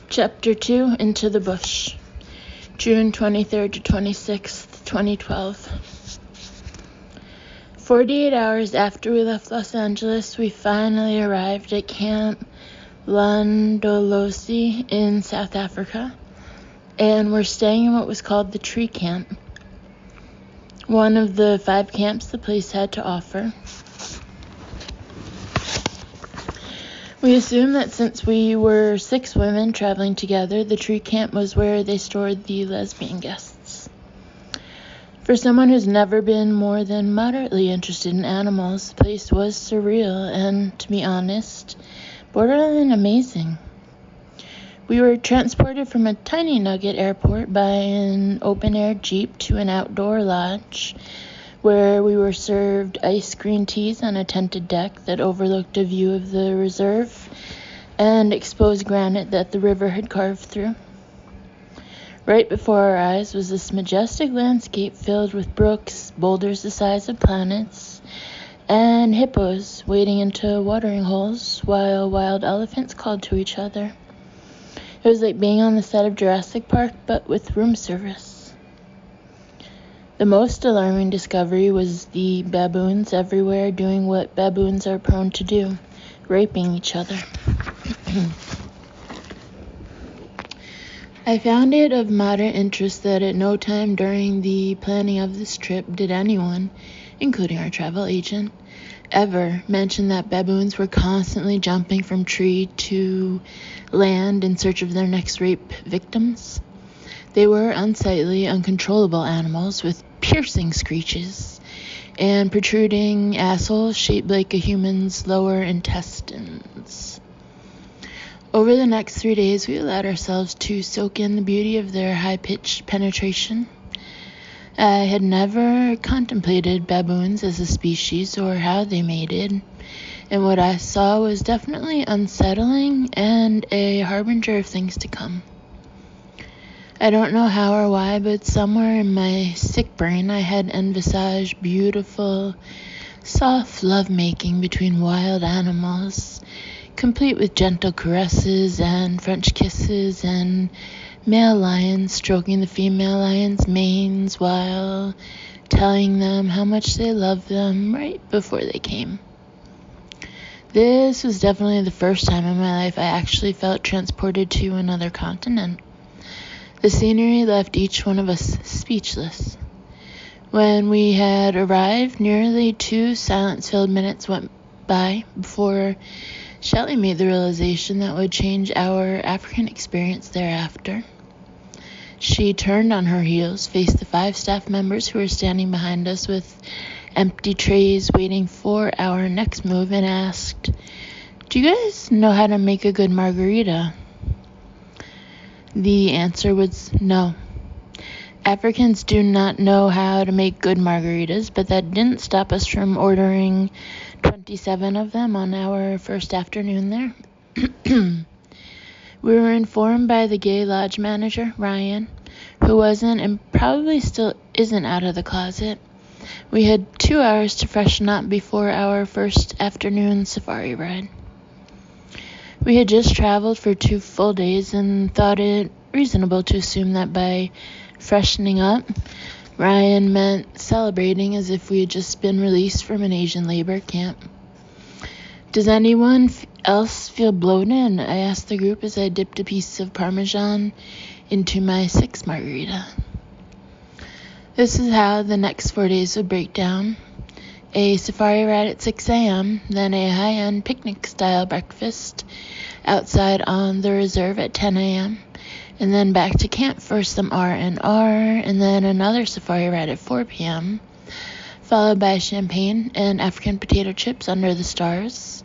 Chapter 2, Into the Bush, June 23rd to 26th, 2012. 48 hours after we left Los Angeles, we finally arrived at Camp Landolosi in South Africa, and we're staying in what was called the Tree Camp, one of the 5 camps the place had to offer. We assumed that since we were 6 women traveling together, the tree camp was where they stored the lesbian guests. For someone who's never been more than moderately interested in animals, the place was surreal and, to be honest, borderline amazing. We were transported from a tiny nugget airport by an open-air jeep to an outdoor lodge, where we were served iced green teas on a tented deck that overlooked a view of the reserve and exposed granite that the river had carved through. Right before our eyes was this majestic landscape filled with brooks, boulders the size of planets, and hippos wading into watering holes while wild elephants called to each other. It was like being on the set of Jurassic Park, but with room service. The most alarming discovery was the baboons everywhere doing what baboons are prone to do, raping each other. I found it of moderate interest that at no time during the planning of this trip did anyone, including our travel agent, ever mention that baboons were constantly jumping from tree to land in search of their next rape victims. They were unsightly, uncontrollable animals with piercing screeches and protruding assholes shaped like a human's lower intestines. Over the next 3 days, we allowed ourselves to soak in the beauty of their high-pitched penetration. I had never contemplated baboons as a species or how they mated, and what I saw was definitely unsettling and a harbinger of things to come. I don't know how or why, but somewhere in my sick brain I had envisaged beautiful, soft lovemaking between wild animals, complete with gentle caresses and French kisses, and male lions stroking the female lion's manes while telling them how much they love them right before they came. This was definitely the first time in my life I actually felt transported to another continent. The scenery left each one of us speechless. When we had arrived, nearly 2 silence-filled minutes went by before Shelley made the realization that would change our African experience thereafter. She turned on her heels, faced the 5 staff members who were standing behind us with empty trays waiting for our next move, and asked, "Do you guys know how to make a good margarita?" The answer was no. Africans do not know how to make good margaritas, but that didn't stop us from ordering 27 of them on our first afternoon there. We were informed by the gay lodge manager, Ryan, who wasn't and probably still isn't out of the closet. We had 2 hours to freshen up before our first afternoon safari ride. We had just traveled for 2 full days and thought it reasonable to assume that by freshening up, Ryan meant celebrating as if we had just been released from an Asian labor camp. "Does anyone else feel bloated?" I asked the group as I dipped a piece of Parmesan into my 6th margarita. This is how the next 4 days would break down. A safari ride at 6 a.m., then a high-end picnic-style breakfast outside on the reserve at 10 a.m., and then back to camp for some R&R, and then another safari ride at 4 p.m., followed by champagne and African potato chips under the stars,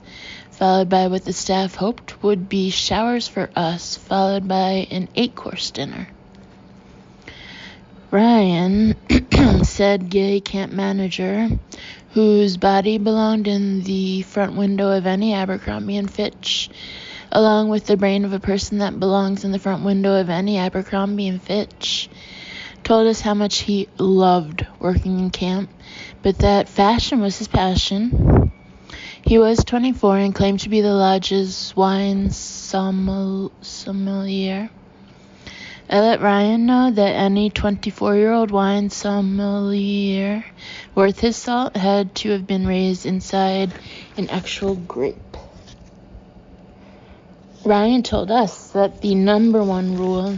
followed by what the staff hoped would be showers for us, followed by an 8-course dinner. Ryan, said gay camp manager, whose body belonged in the front window of any Abercrombie & Fitch, along with the brain of a person that belongs in the front window of any Abercrombie & Fitch, told us how much he loved working in camp, but that fashion was his passion. He was 24 and claimed to be the lodge's wine sommelier. I let Ryan know that any 24-year-old wine sommelier worth his salt had to have been raised inside an actual grape. Ryan told us that the number one rule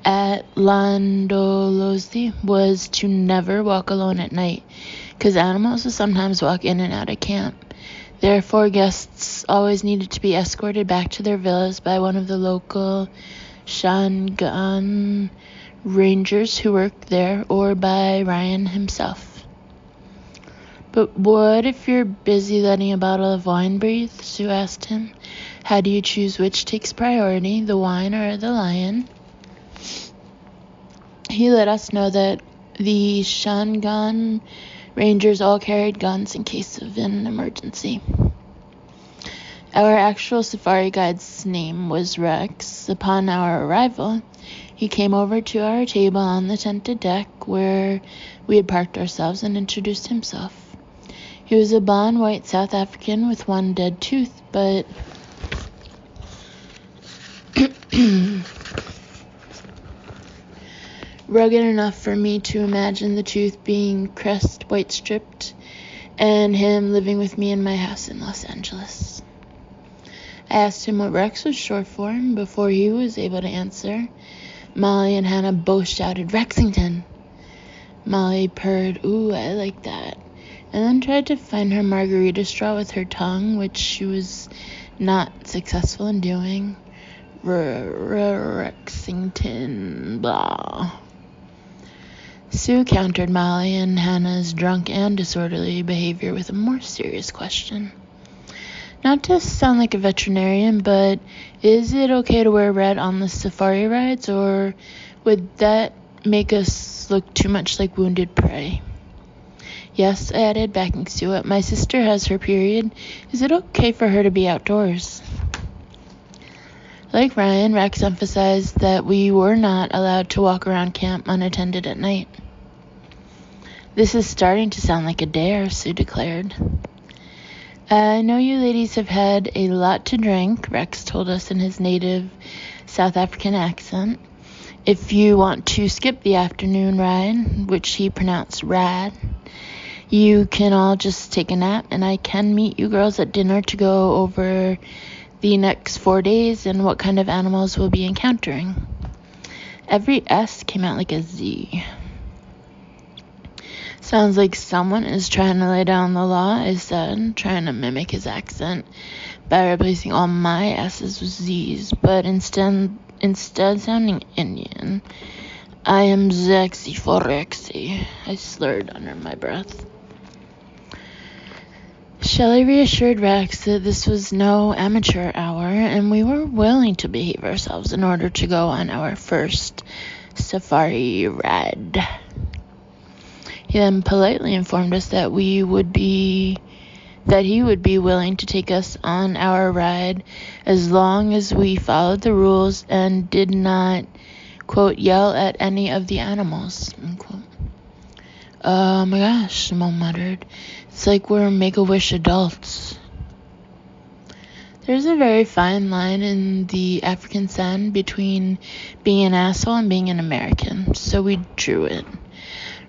at Landolosi was to never walk alone at night, because animals will sometimes walk in and out of camp. Therefore, guests always needed to be escorted back to their villas by one of the local Shangaan rangers who worked there, or by Ryan himself. But what if you're busy letting a bottle of wine breathe? Sue asked him. How do you choose which takes priority, the wine or the lion? He let us know that the Shangaan rangers all carried guns in case of an emergency. Our actual safari guide's name was Rex. Upon our arrival, he came over to our table on the tented deck where we had parked ourselves and introduced himself. He was a blonde white South African with one dead tooth, but rugged enough for me to imagine the tooth being crest white stripped and him living with me in my house in Los Angeles. I asked him what Rex was short for, and before he was able to answer, Molly and Hannah both shouted, Rexington! Molly purred, ooh, I like that, and then tried to find her margarita straw with her tongue, which she was not successful in doing. Rexington, blah. Sue countered Molly and Hannah's drunk and disorderly behavior with a more serious question. Not to sound like a veterinarian, but is it okay to wear red on the safari rides, or would that make us look too much like wounded prey? Yes, I added, backing Sue up. My sister has her period. Is it okay for her to be outdoors? Like Ryan, Rex emphasized that we were not allowed to walk around camp unattended at night. This is starting to sound like a dare, Sue declared. I know you ladies have had a lot to drink, Rex told us in his native South African accent. If you want to skip the afternoon ride, which he pronounced rad, you can all just take a nap, and I can meet you girls at dinner to go over the next 4 days and what kind of animals we'll be encountering. Every S came out like a Z. Sounds like someone is trying to lay down the law, I said, trying to mimic his accent by replacing all my S's with Z's, but instead sounding Indian. I am Zexy Forexy, I slurred under my breath. Shelley reassured Rex that this was no amateur hour, and we were willing to behave ourselves in order to go on our first safari ride. He then politely informed us that he would be willing to take us on our ride as long as we followed the rules and did not, quote, yell at any of the animals, unquote. Oh my gosh, Mo muttered. It's like we're Make-A-Wish adults. There's a very fine line in the African sand between being an asshole and being an American, so we drew it.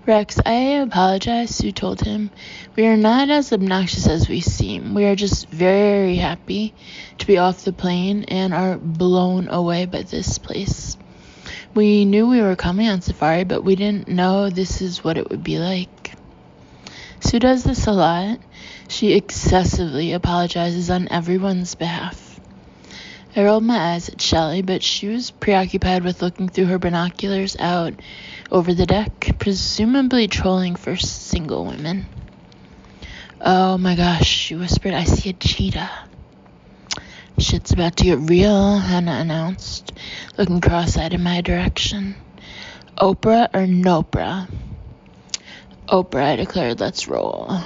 Rex, I apologize, Sue told him. We are not as obnoxious as we seem. We are just very happy to be off the plane and are blown away by this place. We knew we were coming on safari, but we didn't know this is what it would be like. Sue does this a lot. She excessively apologizes on everyone's behalf. I rolled my eyes at Shelley, but she was preoccupied with looking through her binoculars out over the deck, presumably trolling for single women. Oh my gosh, she whispered, I see a cheetah. Shit's about to get real, Hannah announced, looking cross-eyed in my direction. Oprah or Nopra? Oprah, I declared, let's roll.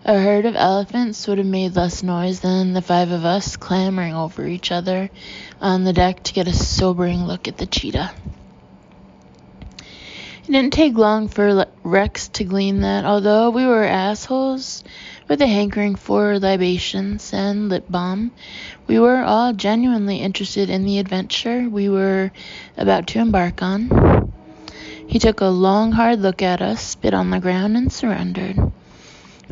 A herd of elephants would have made less noise than the five of us clambering over each other on the deck to get a sobering look at the cheetah. It didn't take long for Rex to glean that although we were assholes with a hankering for libations and lip balm, we were all genuinely interested in the adventure we were about to embark on. He took a long, hard look at us, spit on the ground, and surrendered.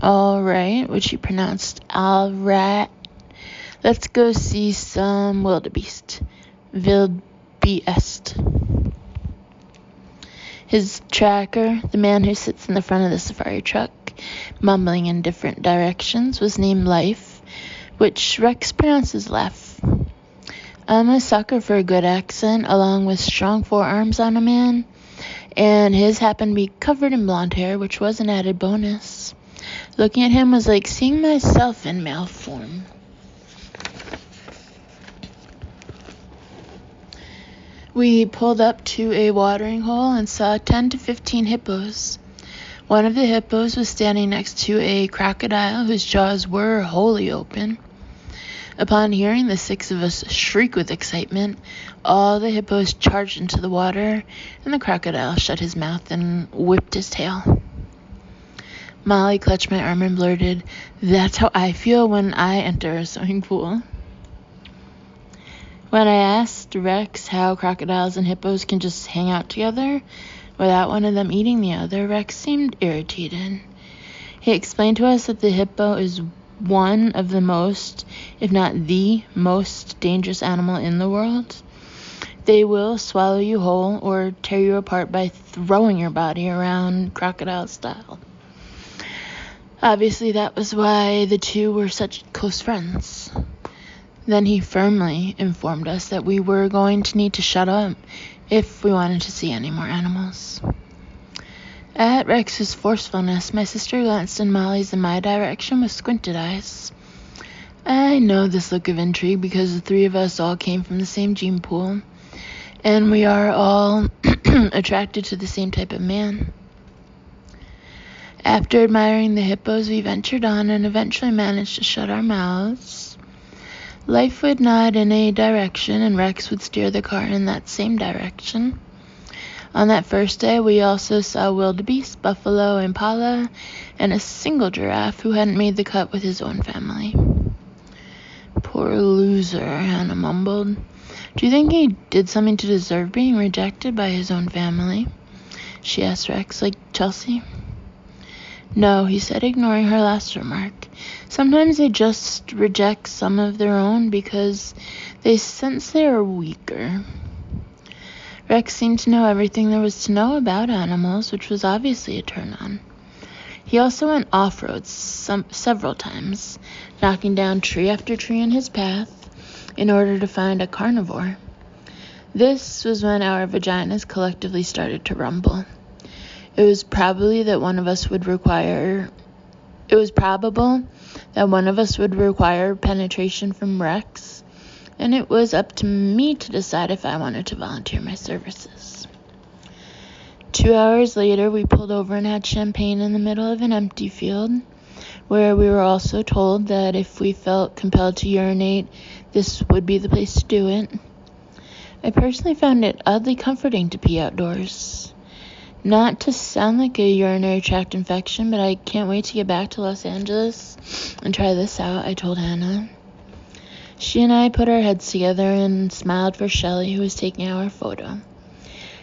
All right, which he pronounced all right. Let's go see some wildebeest. Wildebeest. His tracker, the man who sits in the front of the safari truck, mumbling in different directions, was named Life, which Rex pronounces Lef. I'm a sucker for a good accent, along with strong forearms on a man, and his happened to be covered in blonde hair, which was an added bonus. Looking at him was like seeing myself in male form. We pulled up to a watering hole and saw 10 to 15 hippos. One of the hippos was standing next to a crocodile whose jaws were wholly open. Upon hearing the 6 of us shriek with excitement, all the hippos charged into the water, and the crocodile shut his mouth and whipped his tail. Molly clutched my arm and blurted, "That's how I feel when I enter a swimming pool." When I asked Rex how crocodiles and hippos can just hang out together without one of them eating the other, Rex seemed irritated. He explained to us that the hippo is one of the most, if not the most, dangerous animal in the world. They will swallow you whole or tear you apart by throwing your body around crocodile style. Obviously, that was why the two were such close friends. Then he firmly informed us that we were going to need to shut up if we wanted to see any more animals. At Rex's forcefulness, my sister glanced in Molly's and my direction with squinted eyes. I know this look of intrigue because the 3 of us all came from the same gene pool, and we are all attracted to the same type of man. After admiring the hippos, we ventured on and eventually managed to shut our mouths. Life would nod in a direction, and Rex would steer the car in that same direction. On that first day, we also saw wildebeest, buffalo, impala, and a single giraffe who hadn't made the cut with his own family. Poor loser, Hannah mumbled. Do you think he did something to deserve being rejected by his own family? She asked Rex, like Chelsea. No, he said, ignoring her last remark. Sometimes they just reject some of their own because they sense they are weaker. Rex seemed to know everything there was to know about animals, which was obviously a turn-on. He also went off-road several times, knocking down tree after tree in his path in order to find a carnivore. This was when our vaginas collectively started to rumble. It was probable that one of us would require penetration from Rex, and it was up to me to decide if I wanted to volunteer my services. 2 hours later, we pulled over and had champagne in the middle of an empty field, where we were also told that if we felt compelled to urinate, this would be the place to do it. I personally found it oddly comforting to pee outdoors. Not to sound like a urinary tract infection, but I can't wait to get back to Los Angeles and try this out, I told Hannah. She and I put our heads together and smiled for Shelley, who was taking our photo.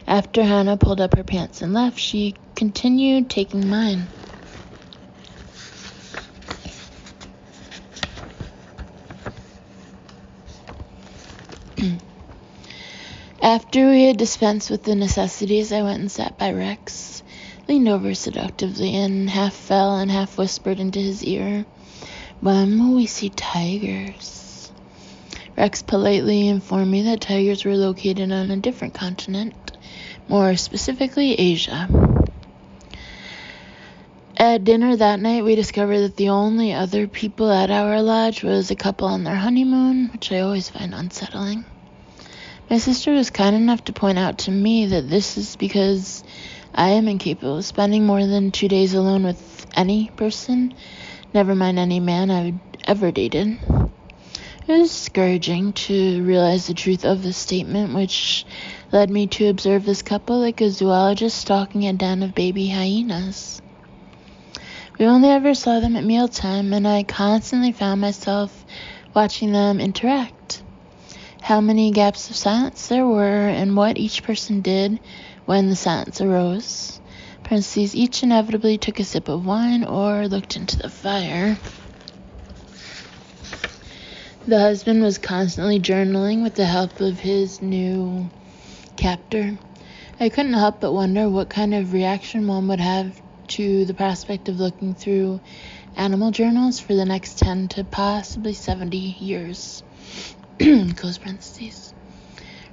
After Hannah pulled up her pants and left, she continued taking mine. After we had dispensed with the necessities, I went and sat by Rex, leaned over seductively, and half fell and half whispered into his ear, "When will we see tigers?" Rex politely informed me that tigers were located on a different continent, more specifically Asia. At dinner that night, we discovered that the only other people at our lodge was a couple on their honeymoon, which I always find unsettling. My sister was kind enough to point out to me that this is because I am incapable of spending more than 2 days alone with any person, never mind any man I've ever dated. It was discouraging to realize the truth of this statement, which led me to observe this couple like a zoologist stalking a den of baby hyenas. We only ever saw them at mealtime, and I constantly found myself watching them interact. How many gaps of silence there were, and what each person did when the silence arose. Parentheses, each inevitably took a sip of wine or looked into the fire. The husband was constantly journaling with the help of his new captor. I couldn't help but wonder what kind of reaction one would have to the prospect of looking through animal journals for the next 10 to possibly 70 years. Close parentheses.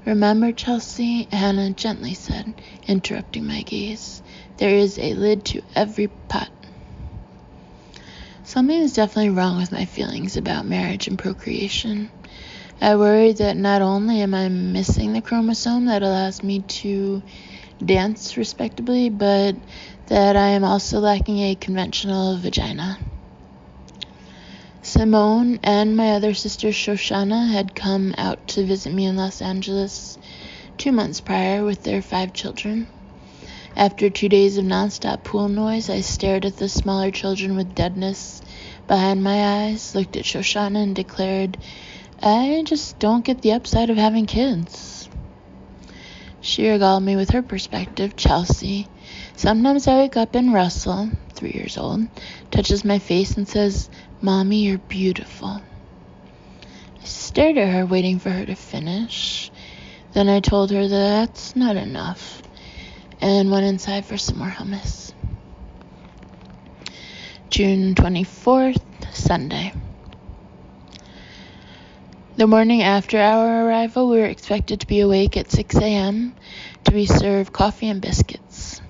Remember, Chelsea, Hannah gently said, interrupting my gaze. There is a lid to every pot. Something is definitely wrong with my feelings about marriage and procreation. I worry that not only am I missing the chromosome that allows me to dance respectably, but that I am also lacking a conventional vagina. Simone and my other sister Shoshana had come out to visit me in Los Angeles 2 months prior with their 5 children. After 2 days of nonstop pool noise, I stared at the smaller children with deadness behind my eyes, looked at Shoshana and declared, I just don't get the upside of having kids. She regaled me with her perspective. Chelsea. Sometimes I wake up and Russell, 3 years old, touches my face and says, Mommy, you're beautiful. I stared at her, waiting for her to finish. Then I told her that's not enough, and went inside for some more hummus. June 24th, Sunday. The morning after our arrival, we were expected to be awake at 6 a.m. to be served coffee and biscuits.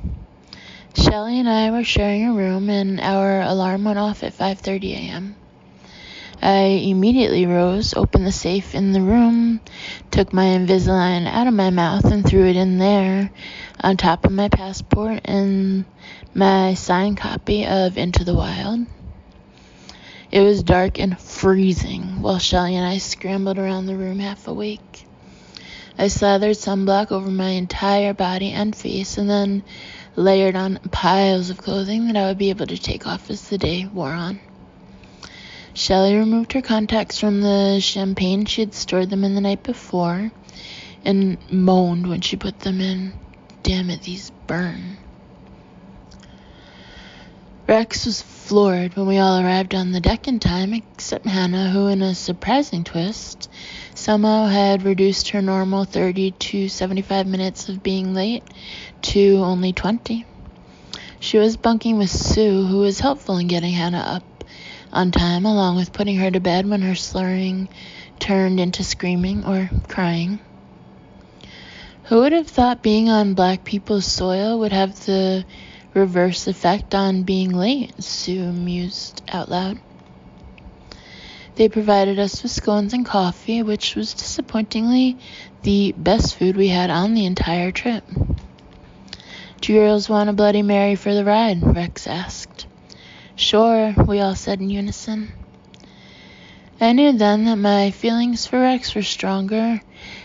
Shelley and I were sharing a room, and our alarm went off at 5:30 a.m. I immediately rose, opened the safe in the room, took my Invisalign out of my mouth and threw it in there, on top of my passport and my signed copy of Into the Wild. It was dark and freezing while Shelley and I scrambled around the room half awake. I slathered sunblock over my entire body and face and then layered on piles of clothing that I would be able to take off as the day wore on. Shelley removed her contacts from the champagne she had stored them in the night before and moaned when she put them in. Damn it, these burn. Rex was floored when we all arrived on the deck in time, except Hannah, who, in a surprising twist, somehow had reduced her normal 30 to 75 minutes of being late to only 20. She was bunking with Sue, who was helpful in getting Hannah up on time, along with putting her to bed when her slurring turned into screaming or crying. Who would have thought being on black people's soil would have the reverse effect on being late? Sue mused out loud. They provided us with scones and coffee, which was disappointingly the best food we had on the entire trip. Do you girls want a Bloody Mary for the ride? Rex asked. Sure, we all said in unison. I knew then that my feelings for Rex were stronger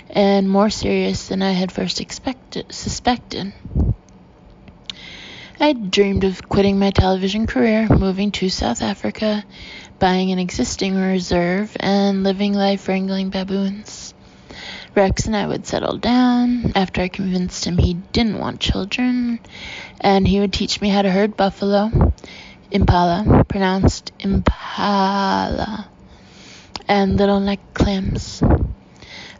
and more serious than I had first suspected. I dreamed of quitting my television career, moving to South Africa, buying an existing reserve, and living life wrangling baboons. Rex and I would settle down after I convinced him he didn't want children, and he would teach me how to herd buffalo, impala, pronounced impala, and little neck clams.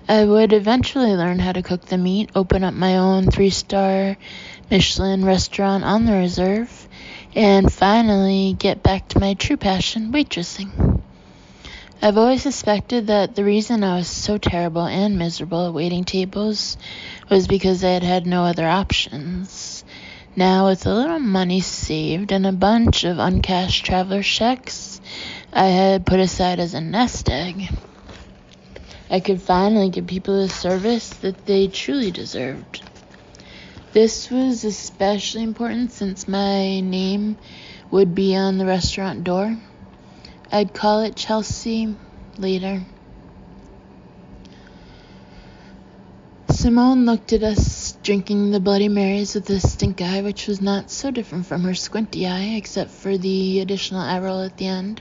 I would eventually learn how to cook the meat, open up my own 3-star Michelin restaurant on the reserve, and finally get back to my true passion, waitressing. I've always suspected that the reason I was so terrible and miserable at waiting tables was because I had had no other options. Now, with a little money saved and a bunch of uncashed traveler's checks I had put aside as a nest egg, I could finally give people the service that they truly deserved. This was especially important since my name would be on the restaurant door. I'd call it Chelsea later. Simone looked at us drinking the Bloody Marys with a stink eye, which was not so different from her squinty eye, except for the additional eye roll at the end.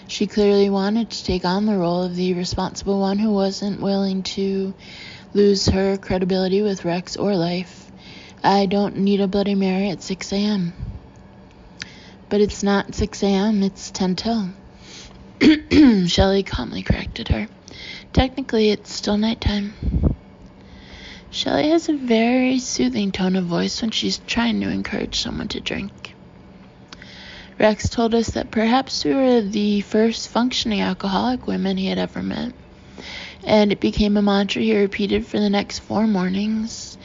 She clearly wanted to take on the role of the responsible one who wasn't willing to lose her credibility with Rex or life. I don't need a Bloody Mary at 6 a.m. But it's not 6 a.m., it's 10 till. Shelley calmly corrected her. Technically, it's still nighttime. Shelley has a very soothing tone of voice when she's trying to encourage someone to drink. Rex told us that perhaps we were the first functioning alcoholic women he had ever met, and it became a mantra he repeated for the next 4 mornings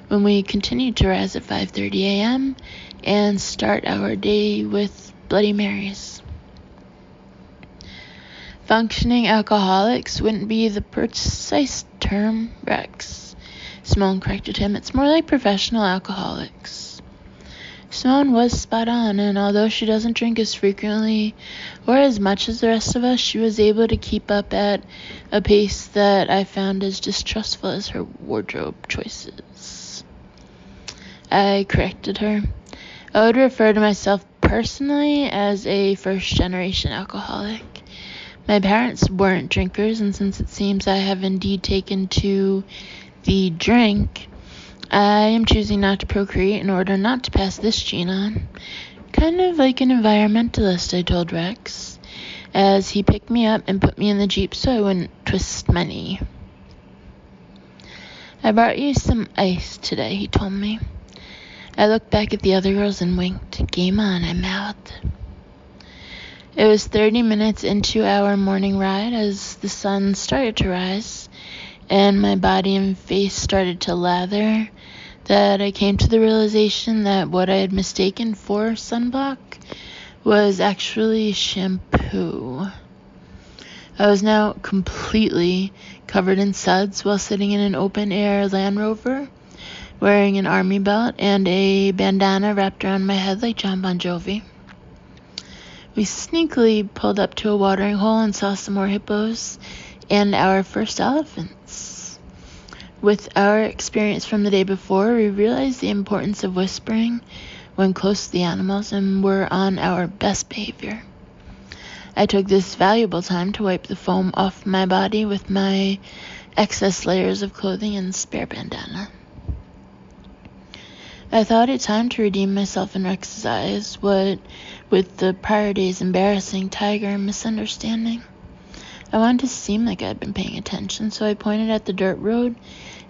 when we continued to rise at 5:30 a.m. and start our day with Bloody Marys. Functioning alcoholics wouldn't be the precise term, Rex. Simone corrected him. It's more like professional alcoholics. Simone was spot on, and although she doesn't drink as frequently or as much as the rest of us, she was able to keep up at a pace that I found as distrustful as her wardrobe choices. I corrected her. I would refer to myself personally as a first-generation alcoholic. My parents weren't drinkers, and since it seems I have indeed taken to the drink, I am choosing not to procreate in order not to pass this gene on. Kind of like an environmentalist, I told Rex, as he picked me up and put me in the Jeep so I wouldn't twist my knee. I brought you some ice today, he told me. I looked back at the other girls and winked. Game on, I mouthed. It was 30 minutes into our morning ride as the sun started to rise and my body and face started to lather that I came to the realization that what I had mistaken for sunblock was actually shampoo. I was now completely covered in suds while sitting in an open-air Land Rover, wearing an army belt and a bandana wrapped around my head like John Bon Jovi. We sneakily pulled up to a watering hole and saw some more hippos and our first elephants. With our experience from the day before, we realized the importance of whispering when close to the animals and were on our best behavior. I took this valuable time to wipe the foam off my body with my excess layers of clothing and spare bandana. I thought it time to redeem myself in Rex's eyes, what with the prior day's embarrassing tiger misunderstanding. I wanted to seem like I'd been paying attention, so I pointed at the dirt road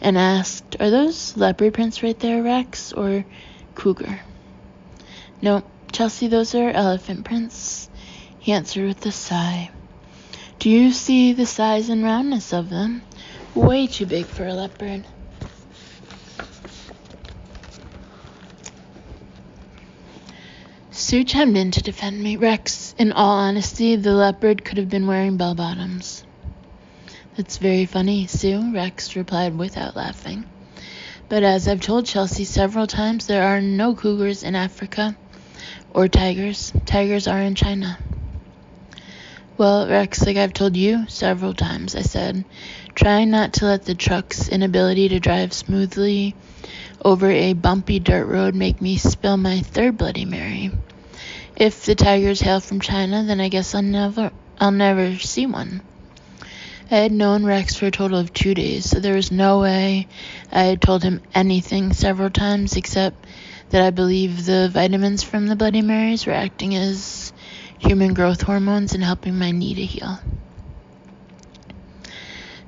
and asked, "Are those leopard prints right there, Rex, or cougar?" "No, Chelsea, those are elephant prints," he answered with a sigh. "Do you see the size and roundness of them? Way too big for a leopard." Sue chimed in to defend me. "Rex, in all honesty, the leopard could have been wearing bell-bottoms." "That's very funny, Sue," Rex replied without laughing. "But as I've told Chelsea several times, there are no cougars in Africa. Or tigers. Tigers are in China." "Well, Rex, like I've told you several times," I said, trying not to let the truck's inability to drive smoothly over a bumpy dirt road make me spill my third Bloody Mary. If the tigers hail from China, then I guess I'll never see one. I had known Rex for a total of 2 days, so there was no way I had told him anything several times except that I believe the vitamins from the Bloody Marys were acting as human growth hormones and helping my knee to heal.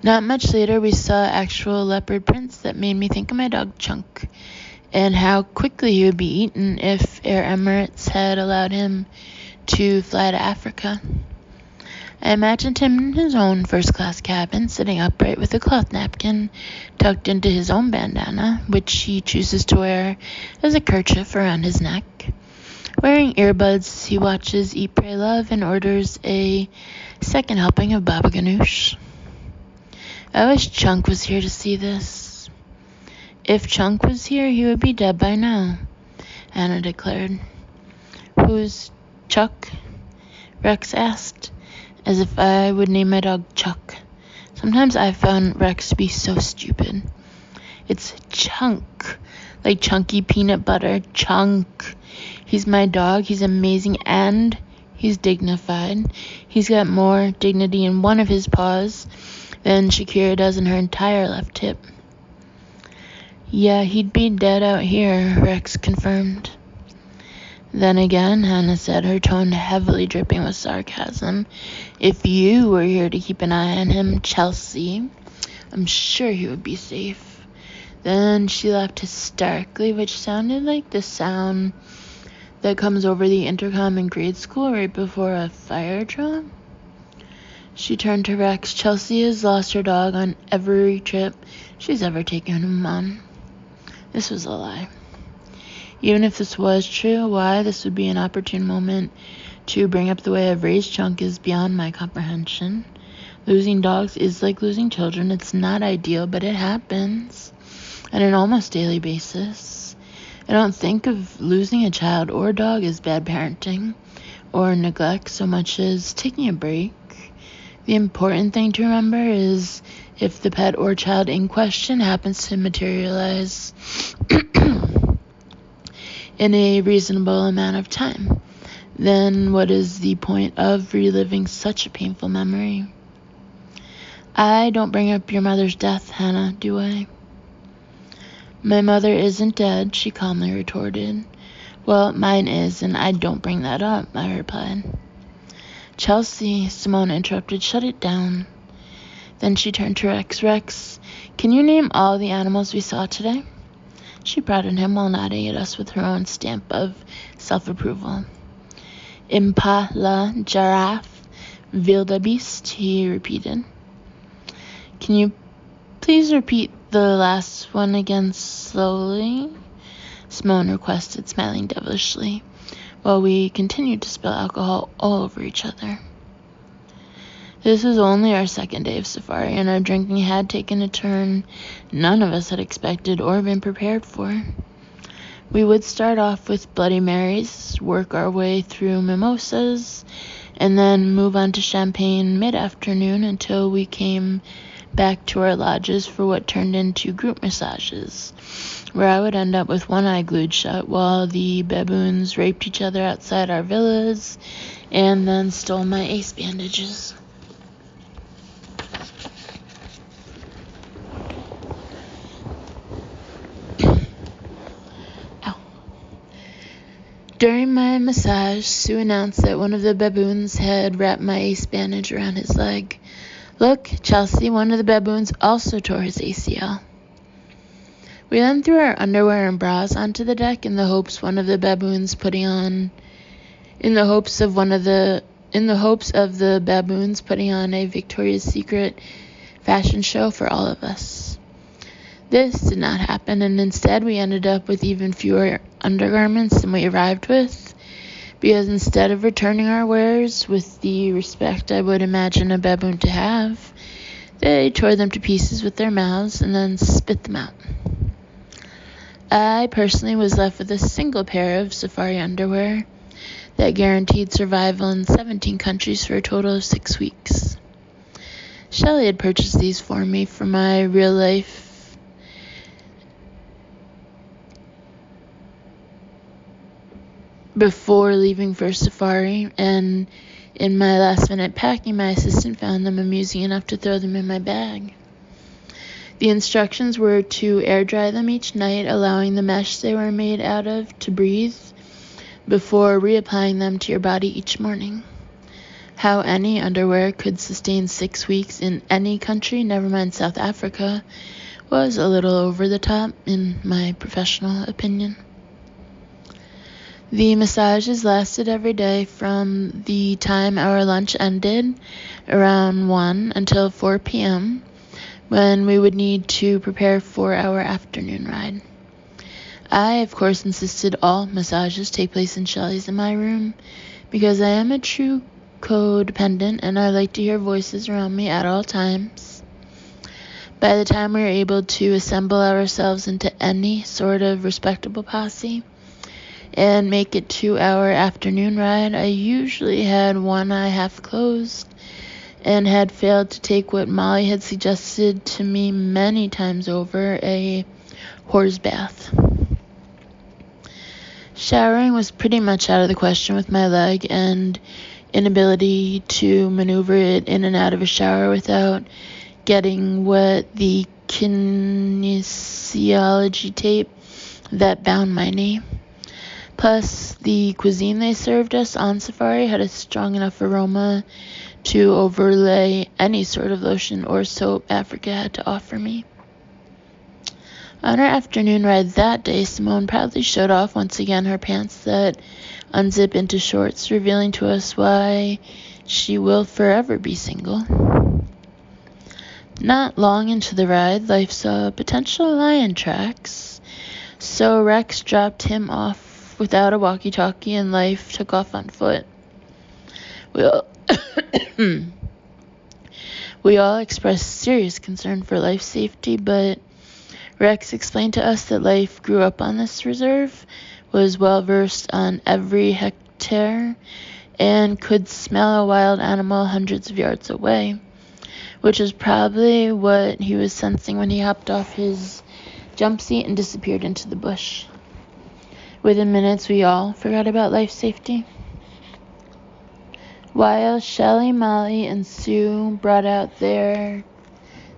Not much later, we saw actual leopard prints that made me think of my dog Chunk, and how quickly he would be eaten if Air Emirates had allowed him to fly to Africa. I imagined him in his own first-class cabin, sitting upright with a cloth napkin tucked into his own bandana, which he chooses to wear as a kerchief around his neck, wearing earbuds as he watches Eat, Pray, Love and orders a second helping of baba ganoush. I wish Chunk was here to see this. If Chunk was here, he would be dead by now, Anna declared. "Who's Chuck?" Rex asked, as if I would name my dog Chuck. Sometimes I found Rex to be so stupid. It's Chunk, like chunky peanut butter, Chunk. He's my dog. He's amazing and he's dignified. He's got more dignity in one of his paws than Shakira does in her entire left hip. Yeah, he'd be dead out here, Rex confirmed. Then again, Hannah said, her tone heavily dripping with sarcasm, if you were here to keep an eye on him, Chelsea, I'm sure he would be safe. Then she laughed hysterically, which sounded like the sound that comes over the intercom in grade school right before a fire drill. She turned to Rex. Chelsea has lost her dog on every trip she's ever taken him on. This was a lie. Even if this was true, why this would be an opportune moment to bring up the way I've raised Chunk is beyond my comprehension. Losing dogs is like losing children. It's not ideal, but it happens on an almost daily basis. I don't think of losing a child or dog as bad parenting or neglect so much as taking a break. The important thing to remember is if the pet or child in question happens to materialize in a reasonable amount of time, then what is the point of reliving such a painful memory? I don't bring up your mother's death, Hannah, do I? My mother isn't dead, she calmly retorted. Well, mine is, and I don't bring that up, I replied. Chelsea, Simone interrupted, shut it down. Then she turned to Rex. Rex, can you name all the animals we saw today? She prodded him while nodding at us with her own stamp of self-approval. Impala, giraffe, wildebeest, he repeated. Can you please repeat the last one again slowly? Simone requested, smiling devilishly, while we continued to spill alcohol all over each other. This was only our second day of safari, and our drinking had taken a turn none of us had expected or been prepared for. We would start off with Bloody Marys, work our way through mimosas, and then move on to champagne mid-afternoon until we came back to our lodges for what turned into group massages, where I would end up with one eye glued shut while the baboons raped each other outside our villas and then stole my ace bandages. During my massage, Sue announced that one of the baboons had wrapped my ace bandage around his leg. Look, Chelsea, one of the baboons also tore his ACL. We then threw our underwear and bras onto the deck in the hopes of the baboons putting on a Victoria's Secret fashion show for all of us. This did not happen, and instead we ended up with even fewer undergarments than we arrived with, because instead of returning our wares with the respect I would imagine a baboon to have, they tore them to pieces with their mouths and then spit them out. I personally was left with a single pair of safari underwear that guaranteed survival in 17 countries for a total of 6 weeks. Shelley had purchased these for me for my real life before leaving for safari, and in my last minute packing, my assistant found them amusing enough to throw them in my bag. The instructions were to air dry them each night, allowing the mesh they were made out of to breathe before reapplying them to your body each morning. How any underwear could sustain 6 weeks in any country, never mind South Africa, was a little over the top, in my professional opinion. The massages lasted every day from the time our lunch ended, around 1, until 4 p.m., when we would need to prepare for our afternoon ride. I, of course, insisted all massages take place in Shelley's in my room, because I am a true codependent and I like to hear voices around me at all times. By the time we were able to assemble ourselves into any sort of respectable posse and make it to our afternoon ride, I usually had one eye half closed and had failed to take what Molly had suggested to me many times over, a horse bath. Showering was pretty much out of the question with my leg and inability to maneuver it in and out of a shower without getting wet. The kinesiology tape that bound my knee. Plus, the cuisine they served us on safari had a strong enough aroma to overlay any sort of lotion or soap Africa had to offer me. On our afternoon ride that day, Simone proudly showed off once again her pants that unzip into shorts, revealing to us why she will forever be single. Not long into the ride, life saw potential lion tracks, so Rex dropped him off without a walkie-talkie and life took off on foot. We all expressed serious concern for life safety, but Rex explained to us that Life grew up on this reserve, was well versed on every hectare, and could smell a wild animal hundreds of yards away, which is probably what he was sensing when he hopped off his jump seat and disappeared into the bush. Within minutes, we all forgot about life safety. While Shelley, Molly, and Sue brought out their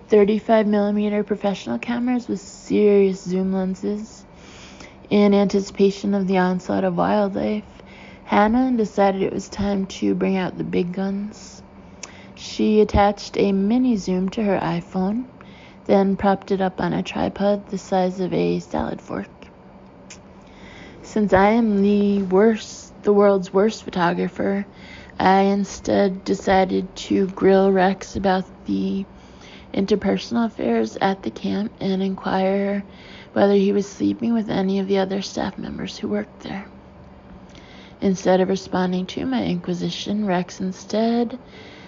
35mm professional cameras with serious zoom lenses in anticipation of the onslaught of wildlife, Hannah decided it was time to bring out the big guns. She attached a mini zoom to her iPhone, then propped it up on a tripod the size of a salad fork. Since I am the world's worst photographer, I instead decided to grill Rex about the interpersonal affairs at the camp and inquire whether he was sleeping with any of the other staff members who worked there. Instead of responding to my inquisition, Rex instead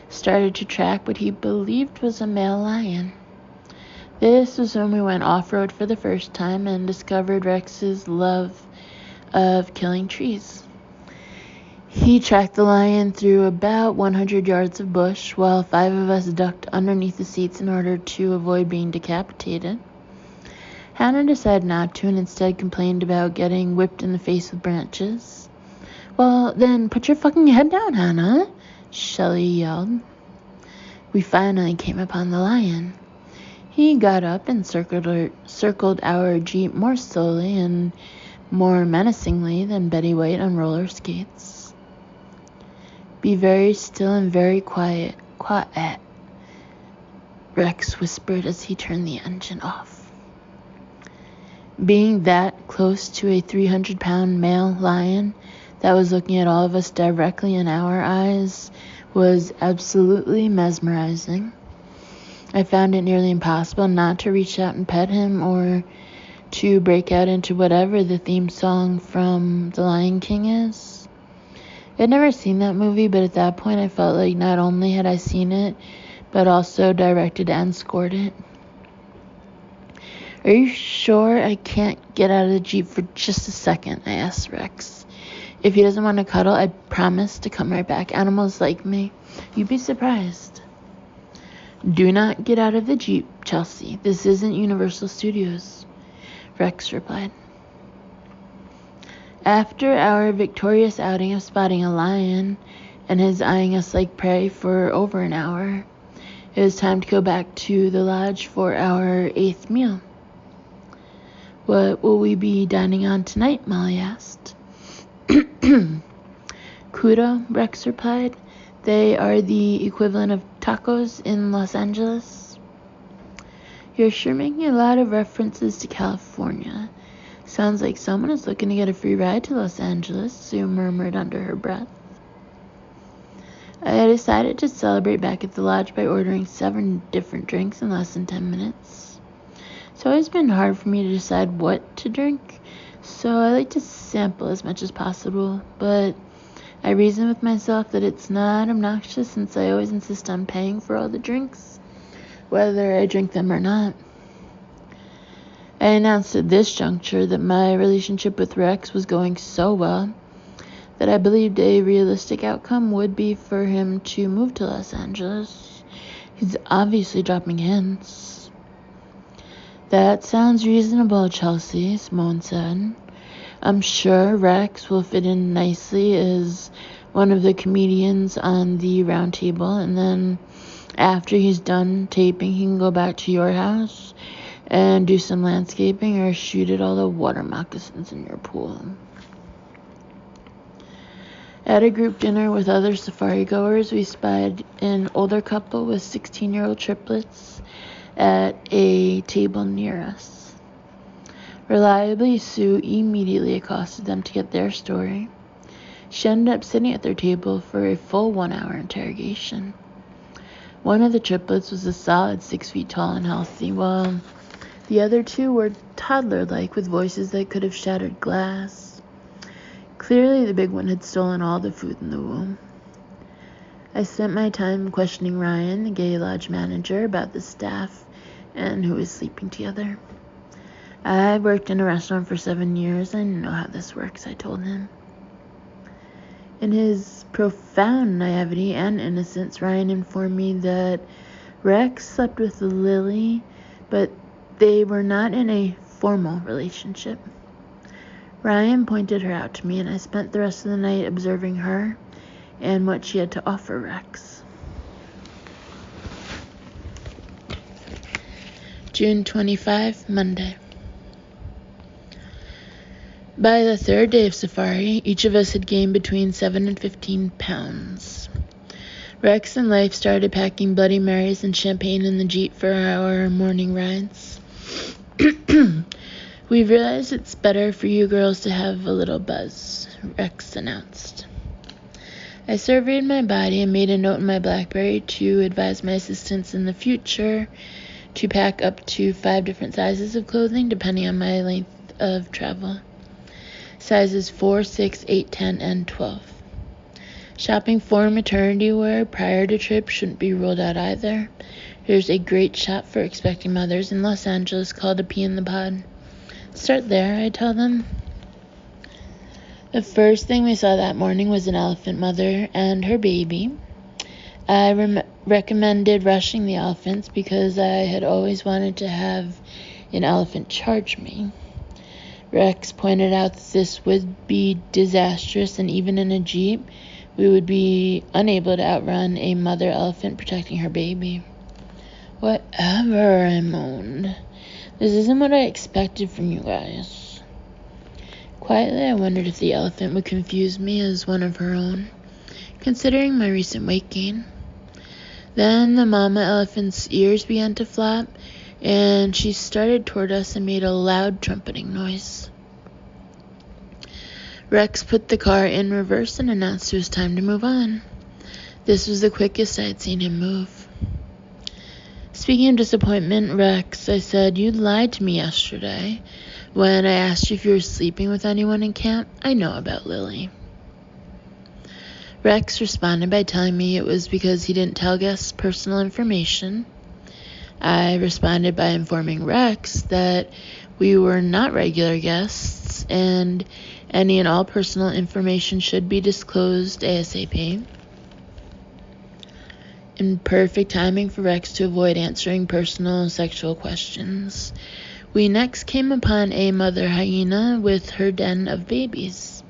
started to track what he believed was a male lion. This was when we went off-road for the first time and discovered Rex's love of killing trees. He tracked the lion through about 100 yards of bush, while 5 of us ducked underneath the seats in order to avoid being decapitated. Hannah decided not to and instead complained about getting whipped in the face with branches. "Well, then put your fucking head down, Hannah," Shelley yelled. We finally came upon the lion. He got up and circled our Jeep more slowly and more menacingly than Betty White on roller skates. "Be very still and very quiet, Rex whispered as he turned the engine off. Being that close to a 300-pound male lion that was looking at all of us directly in our eyes was absolutely mesmerizing. I found it nearly impossible not to reach out and pet him or to break out into whatever the theme song from The Lion King is. I'd never seen that movie, but at that point I felt like not only had I seen it, but also directed and scored it. "Are you sure I can't get out of the Jeep for just a second?" I asked Rex. "If he doesn't want to cuddle, I promise to come right back. Animals like me. You'd be surprised." "Do not get out of the Jeep, Chelsea. This isn't Universal Studios," Rex replied. After our victorious outing of spotting a lion and his eyeing us like prey for over an hour, it was time to go back to the lodge for our 8th meal. "What will we be dining on tonight?" Molly asked. "Kudo," Rex replied. "They are the equivalent of tacos in Los Angeles." "You're sure making a lot of references to California. Sounds like someone is looking to get a free ride to Los Angeles," Sue murmured under her breath. I decided to celebrate back at the lodge by ordering 7 different drinks in less than 10 minutes. It's always been hard for me to decide what to drink, so I like to sample as much as possible, but I reason with myself that it's not obnoxious since I always insist on paying for all the drinks, whether I drink them or not. I announced at this juncture that my relationship with Rex was going so well that I believed a realistic outcome would be for him to move to Los Angeles. He's obviously dropping hints. That sounds reasonable, Chelsea, Simone said. I'm sure Rex will fit in nicely as one of the comedians on the round table, and then after he's done taping, he can go back to your house and do some landscaping or shoot at all the water moccasins in your pool. At a group dinner with other safari goers, we spied an older couple with 16-year-old triplets at a table near us. Reliably, Sue immediately accosted them to get their story. She ended up sitting at their table for a full 1-hour interrogation. One of the triplets was a solid 6 feet tall and healthy, while the other two were toddler-like with voices that could have shattered glass. Clearly, the big one had stolen all the food in the womb. I spent my time questioning Ryan, the gay lodge manager, about the staff and who was sleeping together. I worked in a restaurant for 7 years. I know how this works, I told him. In his profound naivety and innocence, Ryan informed me that Rex slept with Lily, but they were not in a formal relationship. Ryan pointed her out to me, and I spent the rest of the night observing her and what she had to offer Rex. June 25, Monday. By the third day of safari, each of us had gained between 7 and 15 pounds. Rex and Life started packing Bloody Marys and champagne in the Jeep for our morning rides. We've realized it's better for you girls to have a little buzz, Rex announced. I surveyed my body and made a note in my BlackBerry to advise my assistants in the future to pack up to 5 different sizes of clothing depending on my length of travel. Sizes 4, 6, 8, 10, and 12. Shopping for maternity wear prior to trip shouldn't be ruled out either. There's a great shop for expecting mothers in Los Angeles called A Pea in the Pod. Start there, I tell them. The first thing we saw that morning was an elephant mother and her baby. I recommended rushing the elephants because I had always wanted to have an elephant charge me. Rex pointed out that this would be disastrous, and even in a Jeep, we would be unable to outrun a mother elephant protecting her baby. Whatever, I moaned. This isn't what I expected from you guys. Quietly, I wondered if the elephant would confuse me as one of her own, considering my recent weight gain. Then the mama elephant's ears began to flap, and she started toward us and made a loud trumpeting noise. Rex put the car in reverse and announced it was time to move on. This was the quickest I had seen him move. Speaking of disappointment, Rex, I said, you lied to me yesterday when I asked you if you were sleeping with anyone in camp. I know about Lily. Rex responded by telling me it was because he didn't tell guests personal information. I responded by informing Rex that we were not regular guests and any and all personal information should be disclosed ASAP. In perfect timing for Rex to avoid answering personal sexual questions, we next came upon a mother hyena with her den of babies.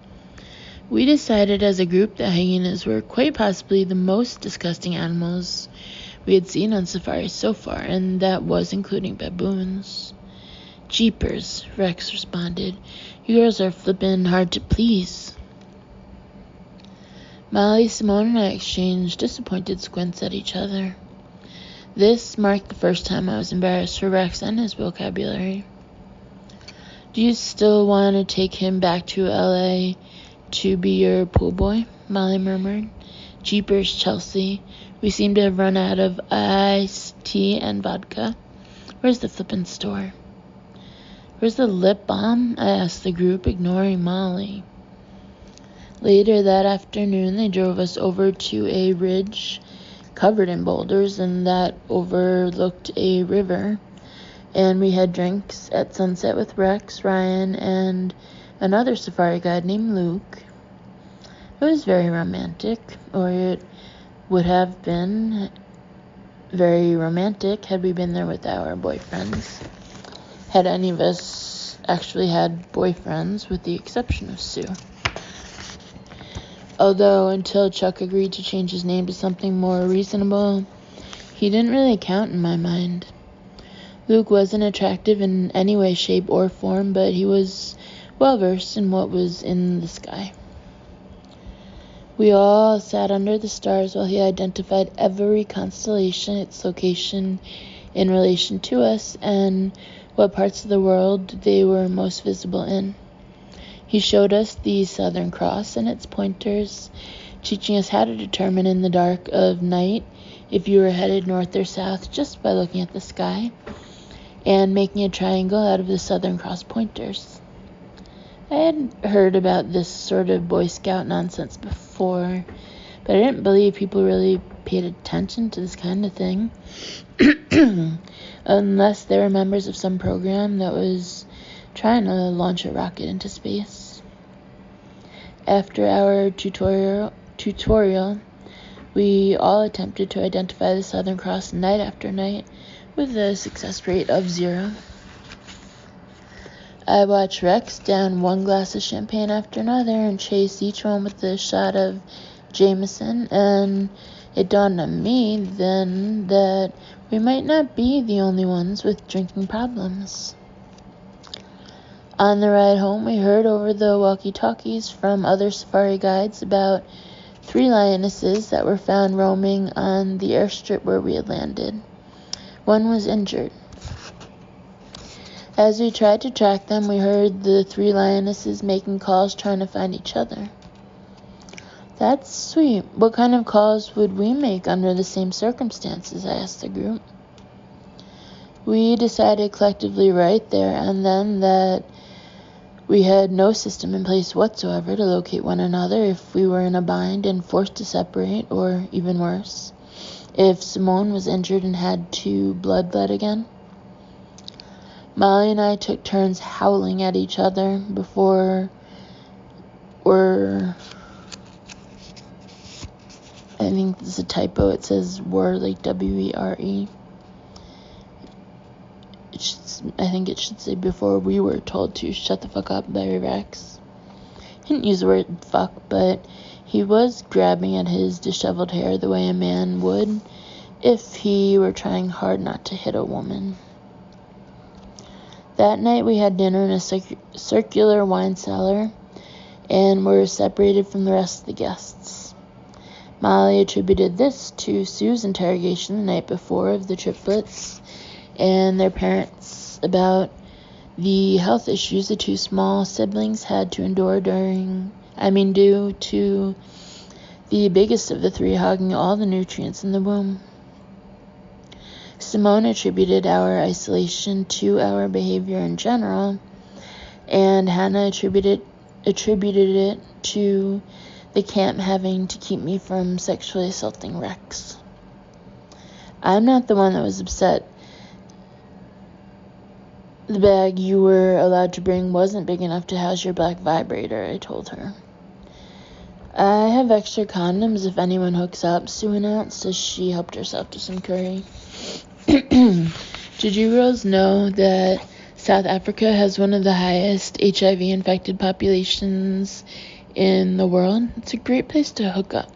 We decided as a group that hyenas were quite possibly the most disgusting animals we had seen on safari so far, and that was including baboons. Jeepers, Rex responded. You girls are flippin' hard to please. Molly, Simone, and I exchanged disappointed squints at each other. This marked the first time I was embarrassed for Rex and his vocabulary. Do you still want to take him back to L.A. to be your pool boy? Molly murmured. Jeepers, Chelsea. We seem to have run out of iced tea and vodka. Where's the flippin' store? Where's the lip balm? I asked the group, ignoring Molly. Later that afternoon, they drove us over to a ridge covered in boulders and that overlooked a river, and we had drinks at sunset with Rex, Ryan, and another safari guide named Luke. It was very romantic, or it would have been very romantic had we been there with our boyfriends. Had any of us actually had boyfriends, with the exception of Sue. Although until Chuck agreed to change his name to something more reasonable, he didn't really count in my mind. Luke wasn't attractive in any way, shape, or form, but he was well-versed in what was in the sky. We all sat under the stars while he identified every constellation, its location in relation to us, and what parts of the world they were most visible in. He showed us the Southern Cross and its pointers, teaching us how to determine in the dark of night if you were headed north or south just by looking at the sky, and making a triangle out of the Southern Cross pointers. I had heard about this sort of Boy Scout nonsense before, but I didn't believe people really paid attention to this kind of thing, unless they were members of some program that was trying to launch a rocket into space. After our tutorial, we all attempted to identify the Southern Cross night after night with a success rate of 0. I watched Rex down one glass of champagne after another and chase each one with a shot of Jameson, and it dawned on me then that we might not be the only ones with drinking problems. On the ride home, we heard over the walkie-talkies from other safari guides about 3 lionesses that were found roaming on the airstrip where we had landed. One was injured. As we tried to track them, we heard the 3 lionesses making calls trying to find each other. That's sweet. What kind of calls would we make under the same circumstances? I asked the group. We decided collectively right there and then that we had no system in place whatsoever to locate one another if we were in a bind and forced to separate, or even worse, if Simone was injured and had to blood again. Molly and I took turns howling at each other before I think this is a typo. It says were, like W-E-R-E. I think it should say before we were told to shut the fuck up by Rex. He didn't use the word fuck, but he was grabbing at his disheveled hair the way a man would if he were trying hard not to hit a woman. That night we had dinner in a circular wine cellar and were separated from the rest of the guests. Molly attributed this to Sue's interrogation the night before of the triplets and their parents about the health issues the 2 small siblings had to endure due to the biggest of the 3 hogging all the nutrients in the womb. Simone attributed our isolation to our behavior in general, and Hannah attributed it to the camp having to keep me from sexually assaulting Rex. I'm not the one that was upset. The bag you were allowed to bring wasn't big enough to house your black vibrator, I told her. I have extra condoms if anyone hooks up, Sue announced as she helped herself to some curry. Did you girls know that South Africa has one of the highest HIV-infected populations in the world? It's a great place to hook up.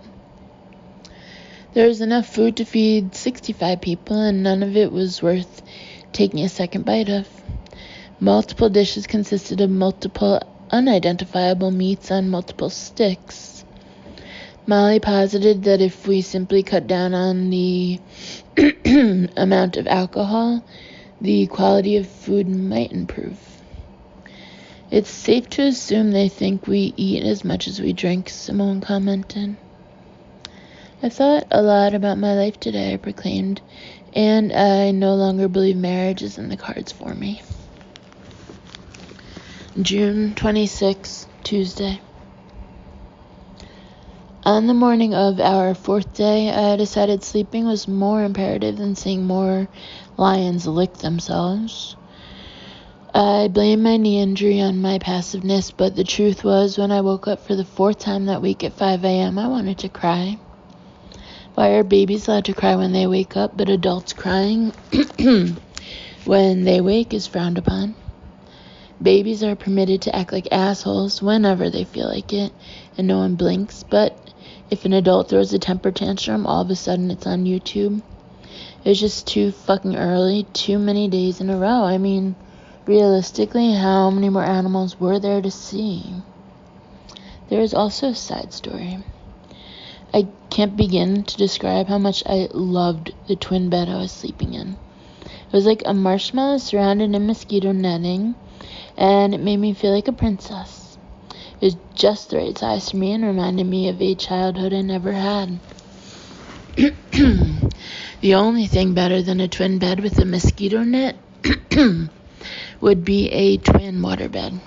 There was enough food to feed 65 people, and none of it was worth taking a second bite of. Multiple dishes consisted of multiple unidentifiable meats on multiple sticks. Molly posited that if we simply cut down on the amount of alcohol, the quality of food might improve. It's safe to assume they think we eat as much as we drink, Simone commented. I thought a lot about my life today, I proclaimed, and I no longer believe marriage is in the cards for me. June 26, Tuesday. On the morning of our 4th day, I decided sleeping was more imperative than seeing more lions lick themselves. I blamed my knee injury on my passiveness, but the truth was when I woke up for the 4th time that week at 5 a.m., I wanted to cry. Why are babies allowed to cry when they wake up, but adults crying when they wake is frowned upon? Babies are permitted to act like assholes whenever they feel like it, and no one blinks, but if an adult throws a temper tantrum, all of a sudden it's on YouTube. It was just too fucking early, too many days in a row. I mean, realistically, how many more animals were there to see? There is also a side story. I can't begin to describe how much I loved the twin bed I was sleeping in. It was like a marshmallow surrounded in mosquito netting, and it made me feel like a princess. It was just the right size for me and reminded me of a childhood I never had. The only thing better than a twin bed with a mosquito net would be a twin waterbed.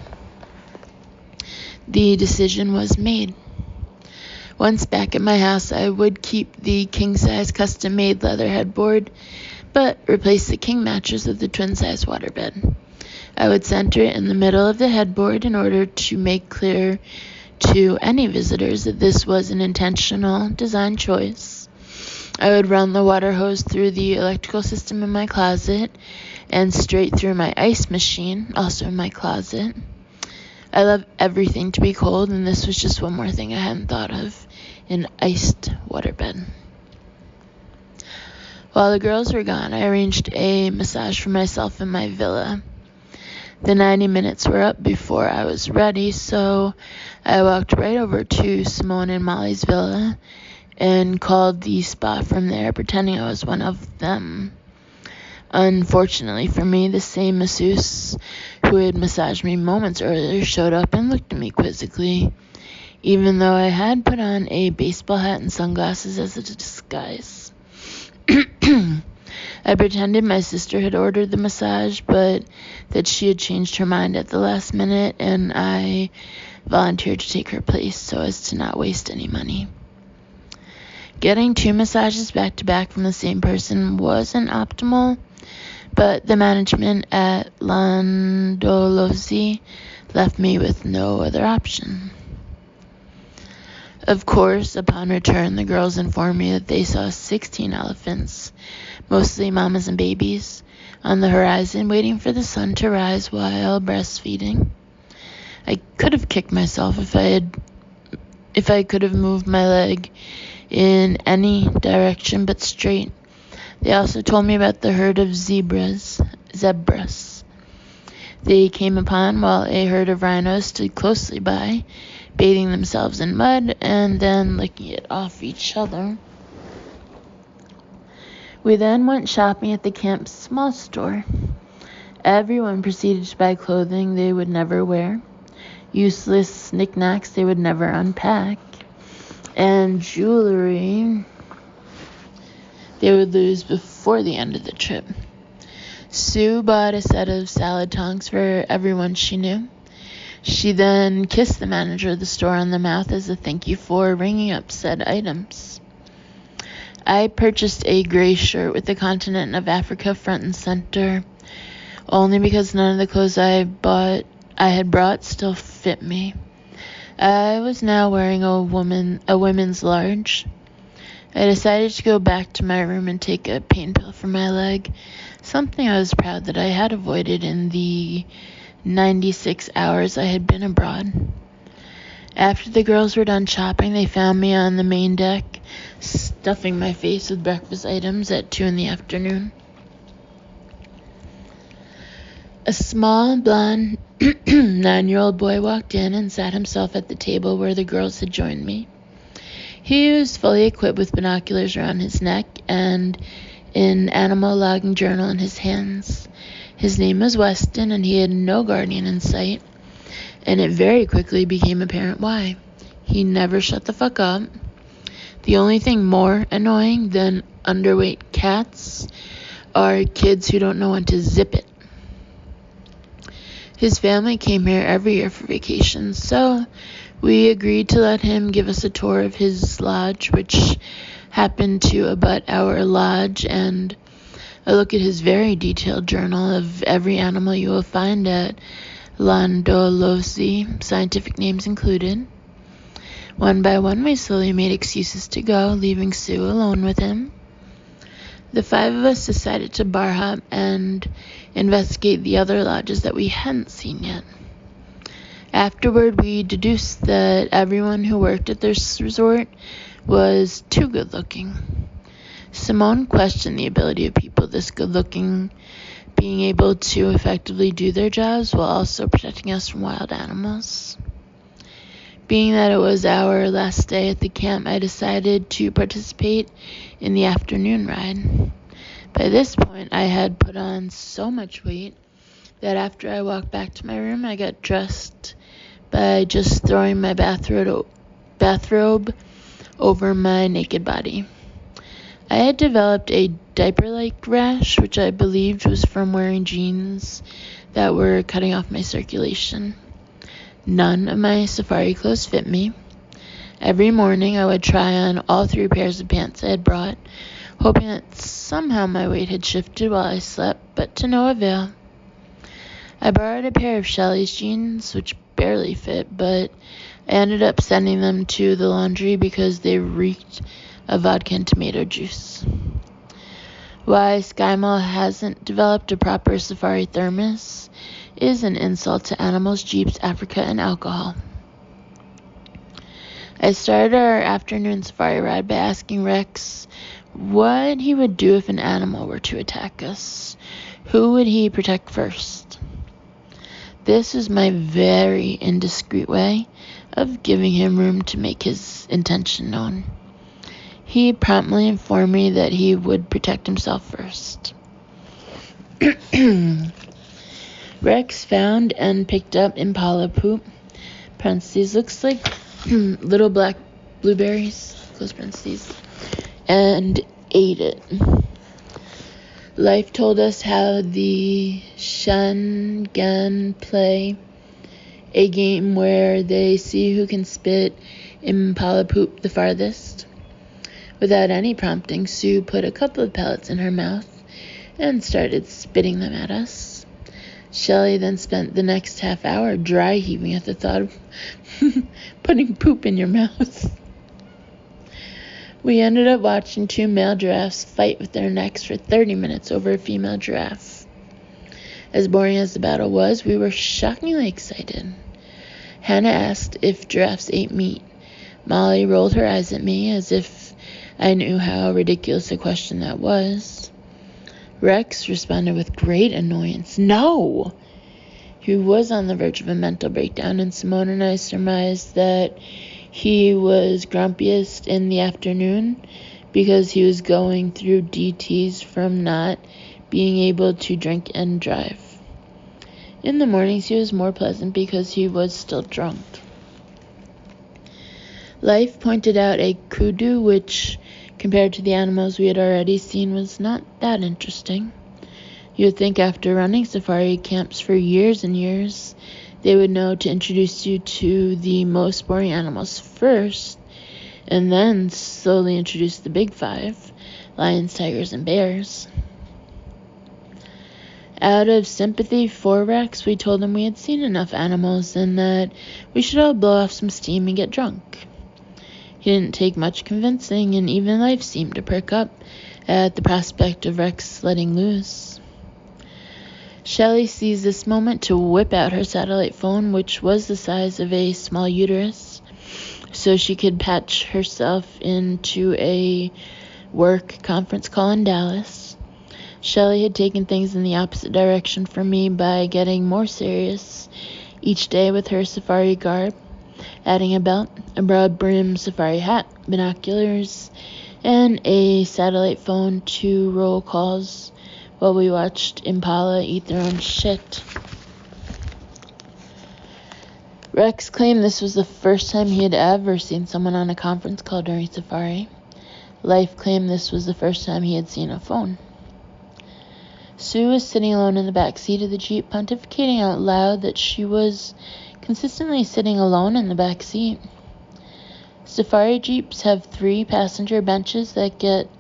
The decision was made. Once back at my house, I would keep the king-size custom-made leather headboard, but replace the king mattress with the twin-size waterbed. I would center it in the middle of the headboard in order to make clear to any visitors that this was an intentional design choice. I would run the water hose through the electrical system in my closet and straight through my ice machine, also in my closet. I love everything to be cold, and this was just one more thing I hadn't thought of, an iced waterbed. While the girls were gone, I arranged a massage for myself in my villa. The 90 minutes were up before I was ready, so I walked right over to Simone and Molly's villa and called the spa from there, pretending I was one of them. Unfortunately for me, the same masseuse who had massaged me moments earlier showed up and looked at me quizzically, even though I had put on a baseball hat and sunglasses as a disguise. I pretended my sister had ordered the massage, but that she had changed her mind at the last minute, and I volunteered to take her place so as to not waste any money. Getting 2 massages back to back from the same person wasn't optimal, but the management at Landolosi left me with no other option. Of course, upon return, the girls informed me that they saw 16 elephants, mostly mamas and babies, on the horizon waiting for the sun to rise while breastfeeding. I could have kicked myself if I could have moved my leg in any direction but straight. They also told me about the herd of zebras they came upon while a herd of rhinos stood closely by, bathing themselves in mud and then licking it off each other. We then went shopping at the camp's small store. Everyone proceeded to buy clothing they would never wear, useless knickknacks they would never unpack, and jewelry they would lose before the end of the trip. Sue bought a set of salad tongs for everyone she knew. She then kissed the manager of the store on the mouth as a thank you for ringing up said items. I purchased a gray shirt with the continent of Africa front and center, only because none of the clothes I had brought still fit me. I was now wearing a women's large. I decided to go back to my room and take a pain pill for my leg, something I was proud that I had avoided in the 96 hours I had been abroad. After the girls were done shopping, they found me on the main deck, stuffing my face with breakfast items at 2 p.m. A small, blonde, 9-year-old boy walked in and sat himself at the table where the girls had joined me. He was fully equipped with binoculars around his neck and an animal logging journal in his hands. His name was Weston, and he had no guardian in sight, and it very quickly became apparent why. He never shut the fuck up. The only thing more annoying than underweight cats are kids who don't know when to zip it. His family came here every year for vacation, so we agreed to let him give us a tour of his lodge, which happened to abut our lodge, and a look at his very detailed journal of every animal you will find at Landolosi, scientific names included. One by one, we slowly made excuses to go, leaving Sue alone with him. The 5 of us decided to bar hop and investigate the other lodges that we hadn't seen yet. Afterward, we deduced that everyone who worked at this resort was too good-looking. Simone questioned the ability of people this good-looking being able to effectively do their jobs while also protecting us from wild animals. Being that it was our last day at the camp, I decided to participate in the afternoon ride. By this point, I had put on so much weight that after I walked back to my room, I got dressed by just throwing my bathrobe over my naked body. I had developed a diaper-like rash, which I believed was from wearing jeans that were cutting off my circulation. None of my safari clothes fit me. Every morning I would try on all 3 pairs of pants I had brought, hoping that somehow my weight had shifted while I slept, but to no avail. I borrowed a pair of Shelley's jeans, which barely fit, but I ended up sending them to the laundry because they reeked of vodka and tomato juice. Why SkyMall hasn't developed a proper safari thermos is an insult to animals, jeeps, Africa, and alcohol. I started our afternoon safari ride by asking Rex what he would do if an animal were to attack us. Who would he protect first? This is my very indiscreet way of giving him room to make his intention known. He promptly informed me that he would protect himself first. Rex found and picked up impala poop, parentheses, looks like little black blueberries, close parentheses, and ate it. Life told us how the Shangan play, a game where they see who can spit impala poop the farthest. Without any prompting, Sue put a couple of pellets in her mouth and started spitting them at us. Shelley then spent the next half hour dry heaving at the thought of putting poop in your mouth. We ended up watching 2 male giraffes fight with their necks for 30 minutes over a female giraffe. As boring as the battle was, we were shockingly excited. Hannah asked if giraffes ate meat. Molly rolled her eyes at me as if I knew how ridiculous a question that was. Rex responded with great annoyance. No! He was on the verge of a mental breakdown, and Simone and I surmised that he was grumpiest in the afternoon because he was going through DTs from not being able to drink and drive. In the mornings, he was more pleasant because he was still drunk. Life pointed out a kudu, which, compared to the animals we had already seen, was not that interesting. You would think after running safari camps for years and years, they would know to introduce you to the most boring animals first, and then slowly introduce the big 5, lions, tigers, and bears. Out of sympathy for Rex, we told him we had seen enough animals and that we should all blow off some steam and get drunk. He didn't take much convincing, and even Life seemed to perk up at the prospect of Rex letting loose. Shelley seized this moment to whip out her satellite phone, which was the size of a small uterus, so she could patch herself into a work conference call in Dallas. Shelley had taken things in the opposite direction from me by getting more serious each day with her safari garb, adding a belt, a broad-brimmed safari hat, binoculars, and a satellite phone to roll calls while we watched impala eat their own shit. Rex claimed this was the first time he had ever seen someone on a conference call during safari. Life claimed this was the first time he had seen a phone. Sue was sitting alone in the back seat of the Jeep, pontificating out loud that she was consistently sitting alone in the back seat. Safari Jeeps have 3 passenger benches that get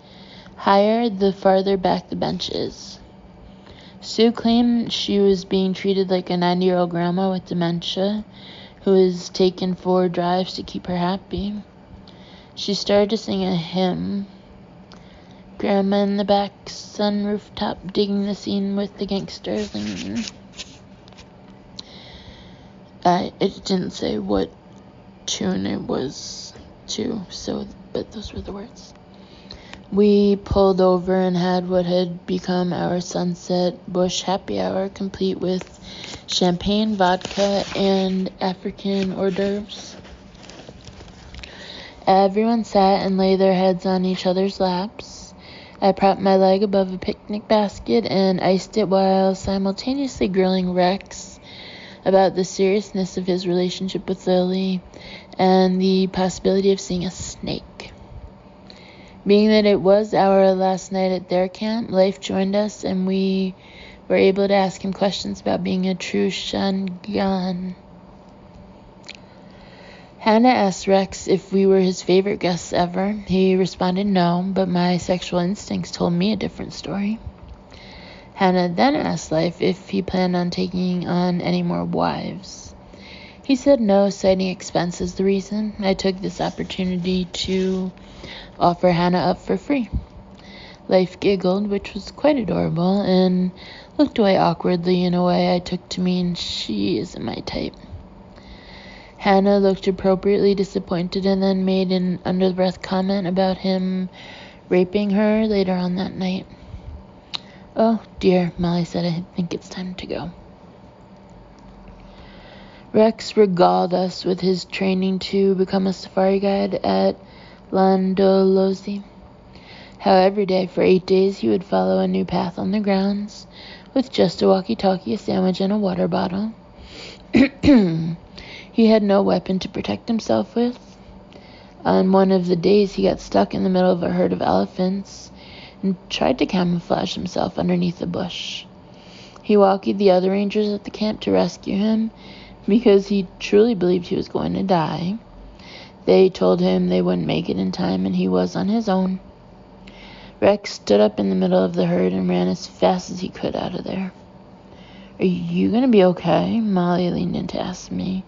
higher the farther back the bench is. Sue claimed she was being treated like a 90-year-old grandma with dementia who was taking 4 drives to keep her happy. She started to sing a hymn. Grandma in the back, sun rooftop, digging the scene with the gangster lean. It didn't say what tune it was to, but those were the words. We pulled over and had what had become our Sunset Bush happy hour, complete with champagne, vodka, and African hors d'oeuvres. Everyone sat and lay their heads on each other's laps. I propped my leg above a picnic basket and iced it while simultaneously grilling Rex about the seriousness of his relationship with Lily and the possibility of seeing a snake. Being that it was our last night at their camp, Leif joined us and we were able to ask him questions about being a true Shangaan. Hannah asked Rex if we were his favorite guests ever. He responded no, but my sexual instincts told me a different story. Hannah then asked Leif if he planned on taking on any more wives. He said no, citing expense as the reason. I took this opportunity to offer Hannah up for free. Leif giggled, which was quite adorable, and looked away awkwardly in a way I took to mean she isn't my type. Hannah looked appropriately disappointed and then made an under-the-breath comment about him raping her later on that night. Oh dear, Molly said, I think it's time to go. Rex regaled us with his training to become a safari guide at Landolozi. How every day for 8 days he would follow a new path on the grounds with just a walkie-talkie, a sandwich, and a water bottle. He had no weapon to protect himself with. On one of the days he got stuck in the middle of a herd of elephants and tried to camouflage himself underneath a bush. He walkied the other rangers at the camp to rescue him because he truly believed he was going to die. They told him they wouldn't make it in time and he was on his own. Rex stood up in the middle of the herd and ran as fast as he could out of there. Are you going to be okay? Molly leaned in to ask me.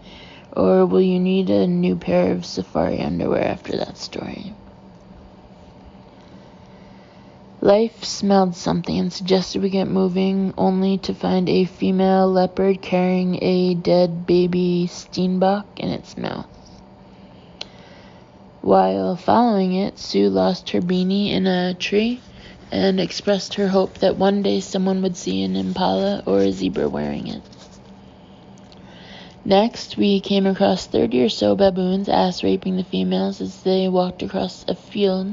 Or will you need a new pair of safari underwear after that story? Leif smelled something and suggested we get moving, only to find a female leopard carrying a dead baby steenbok in its mouth. While following it, Sue lost her beanie in a tree and expressed her hope that one day someone would see an impala or a zebra wearing it. Next, we came across 30 or so baboons ass-raping the females as they walked across a field.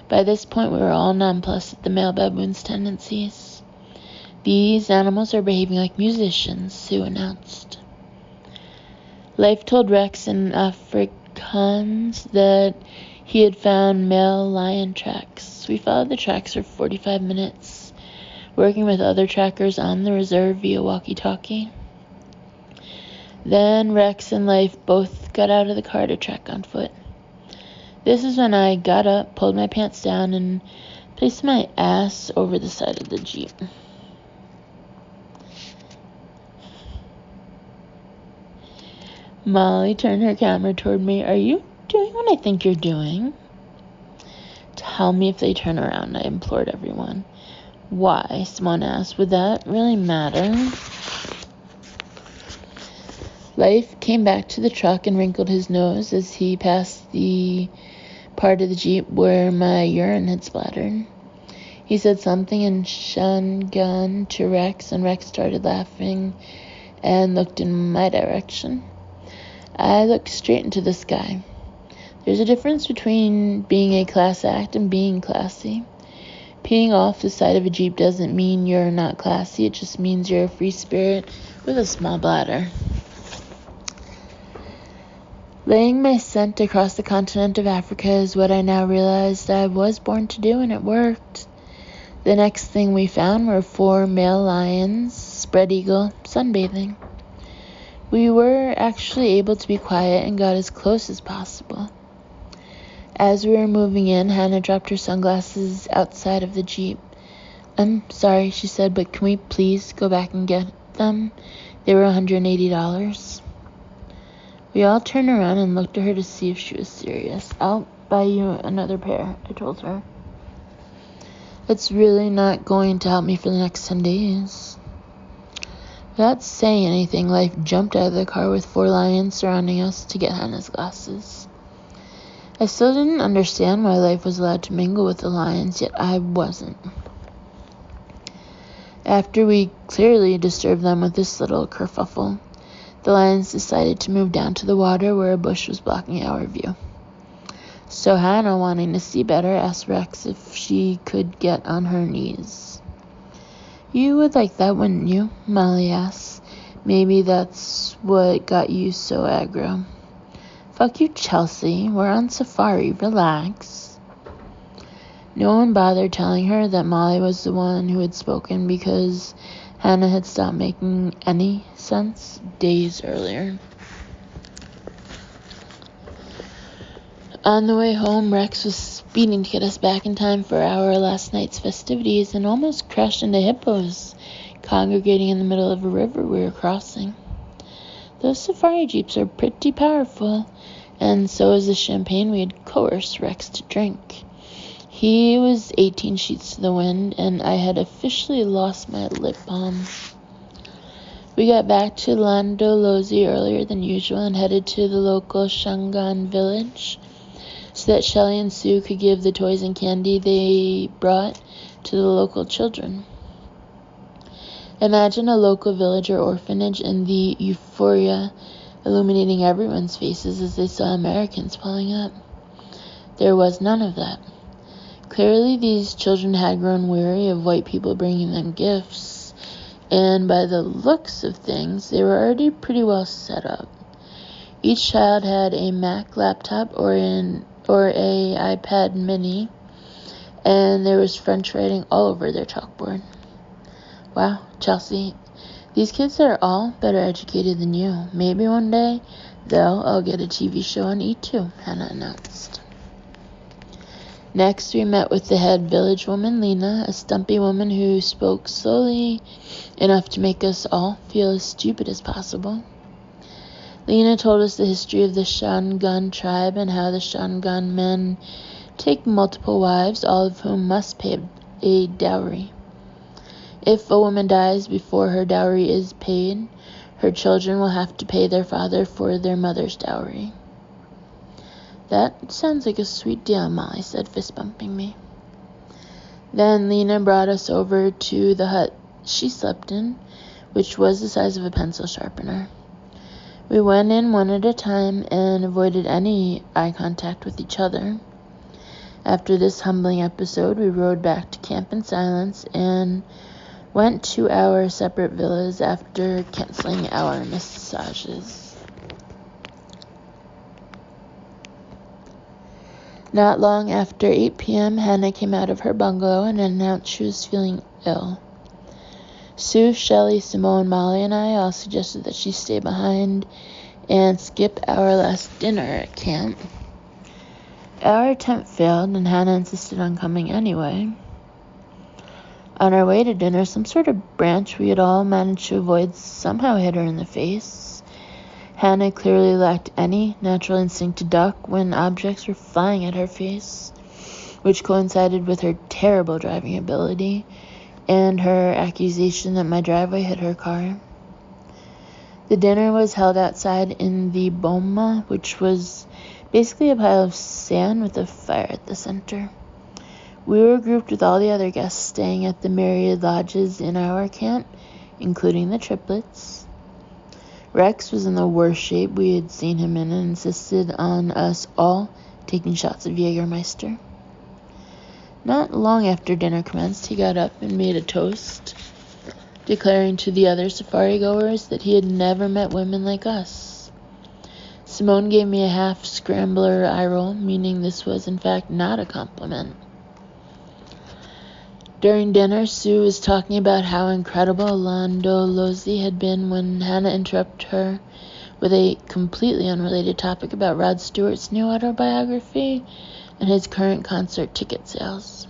By this point, we were all nonplussed at the male baboons' tendencies. These animals are behaving like musicians, Sue announced. Leif told Rex in Afrikaans that he had found male lion tracks. We followed the tracks for 45 minutes, working with other trackers on the reserve via walkie-talkie. Then Rex and Leif both got out of the car to trek on foot. This is when I got up, pulled my pants down, and placed my ass over the side of the Jeep. Molly turned her camera toward me. Are you doing what I think you're doing? Tell me if they turn around, I implored everyone. Why? Simone asked. Would that really matter? Leif came back to the truck and wrinkled his nose as he passed the part of the Jeep where my urine had splattered. He said something in Shangaan to Rex, and Rex started laughing and looked in my direction. I looked straight into the sky. There's a difference between being a class act and being classy. Peeing off the side of a Jeep doesn't mean you're not classy. It just means you're a free spirit with a small bladder. Laying my scent across the continent of Africa is what I now realized I was born to do, and it worked. The next thing we found were 4 male lions, spread eagle, sunbathing. We were actually able to be quiet and got as close as possible. As we were moving in, Hannah dropped her sunglasses outside of the Jeep. I'm sorry, she said, but can we please go back and get them? They were $180. We all turned around and looked at her to see if she was serious. "I'll buy you another pair," I told her. "It's really not going to help me for the next 10 days. Without saying anything, Life jumped out of the car with 4 lions surrounding us to get Hannah's glasses. I still didn't understand why Life was allowed to mingle with the lions, yet I wasn't. After we clearly disturbed them with this little kerfuffle, the lions decided to move down to the water where a bush was blocking our view. So Hannah, wanting to see better, asked Rex if she could get on her knees. "You would like that, wouldn't you?" Molly asked. "Maybe that's what got you so aggro." "Fuck you, Chelsea. We're on safari. Relax." No one bothered telling her that Molly was the one who had spoken because Hannah had stopped making any sense days earlier. On the way home, Rex was speeding to get us back in time for our last night's festivities and almost crashed into hippos congregating in the middle of a river we were crossing. Those safari jeeps are pretty powerful, and so is the champagne we had coerced Rex to drink. He was 18 sheets to the wind, and I had officially lost my lip balm. We got back to Landolozi earlier than usual and headed to the local Shangan village so that Shelley and Sue could give the toys and candy they brought to the local children. Imagine a local village or orphanage and the euphoria illuminating everyone's faces as they saw Americans pulling up. There was none of that. Clearly, these children had grown weary of white people bringing them gifts, and by the looks of things, they were already pretty well set up. Each child had a Mac laptop or a iPad mini, and there was French writing all over their chalkboard. "Wow, Chelsea, these kids are all better educated than you. Maybe one day they'll all get a TV show on E2, Hannah announced. Next, we met with the head village woman, Lena, a stumpy woman who spoke slowly enough to make us all feel as stupid as possible. Lena told us the history of the Shangan tribe and how the Shangan men take multiple wives, all of whom must pay a dowry. If a woman dies before her dowry is paid, her children will have to pay their father for their mother's dowry. "That sounds like a sweet deal," Molly said, fist-bumping me. Then Lena brought us over to the hut she slept in, which was the size of a pencil sharpener. We went in one at a time and avoided any eye contact with each other. After this humbling episode, we rode back to camp in silence and went to our separate villas after canceling our massages. Not long after 8 p.m., Hannah came out of her bungalow and announced she was feeling ill. Sue, Shelley, Simone, Molly, and I all suggested that she stay behind and skip our last dinner at camp. Our attempt failed, and Hannah insisted on coming anyway. On our way to dinner, some sort of branch we had all managed to avoid somehow hit her in the face. Hannah clearly lacked any natural instinct to duck when objects were flying at her face, which coincided with her terrible driving ability and her accusation that my driveway hit her car. The dinner was held outside in the boma, which was basically a pile of sand with a fire at the center. We were grouped with all the other guests staying at the myriad lodges in our camp, including the triplets. Rex was in the worst shape we had seen him in and insisted on us all taking shots of Jägermeister. Not long after dinner commenced, he got up and made a toast, declaring to the other safari-goers that he had never met women like us. Simone gave me a half-scrambler eye roll, meaning this was in fact not a compliment. During dinner, Sue was talking about how incredible Landolozi had been when Hannah interrupted her with a completely unrelated topic about Rod Stewart's new autobiography and his current concert ticket sales.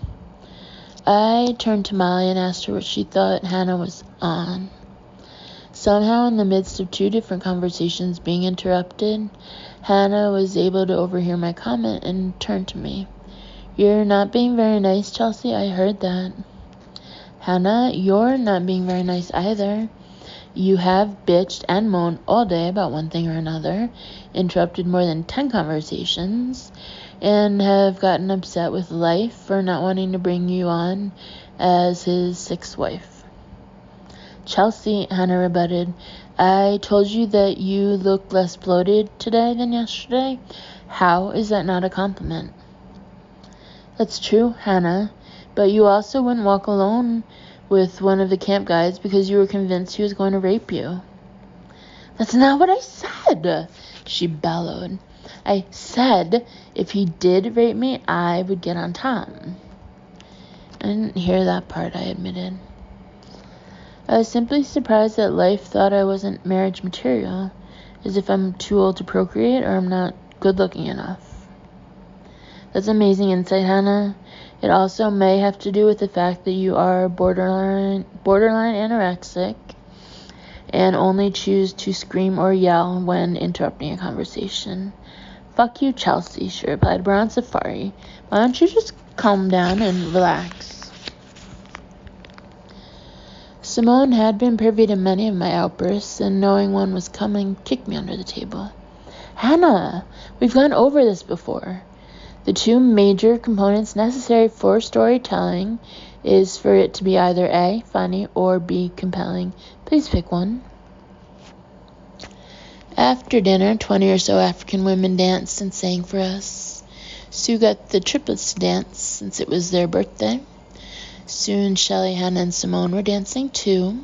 I turned to Molly and asked her what she thought Hannah was on. Somehow, in the midst of two different conversations being interrupted, Hannah was able to overhear my comment and turn to me. "You're not being very nice, Chelsea. I heard that." "Hannah, you're not being very nice either. You have bitched and moaned all day about one thing or another, interrupted more than 10 conversations, and have gotten upset with life for not wanting to bring you on as his sixth wife." "Chelsea," Hannah rebutted, "I told you that you look less bloated today than yesterday. How is that not a compliment?" "That's true, Hannah, but you also wouldn't walk alone with one of the camp guides because you were convinced he was going to rape you." "That's not what I said," she bellowed. "I said if he did rape me, I would get on Tom." "I didn't hear that part," I admitted. "I was simply surprised that life thought I wasn't marriage material, as if I'm too old to procreate or I'm not good-looking enough." "That's amazing insight, Hannah. It also may have to do with the fact that you are borderline anorexic and only choose to scream or yell when interrupting a conversation." "Fuck you, Chelsea," she replied. "We're on safari. Why don't you just calm down and relax?" Simone had been privy to many of my outbursts, and knowing one was coming, kicked me under the table. "Hannah, we've gone over this before. The two major components necessary for storytelling is for it to be either A, funny, or B, compelling. Please pick one." After dinner, 20 or so African women danced and sang for us. Sue got the triplets to dance since it was their birthday. Soon Shelley, Hannah, and Simone were dancing too.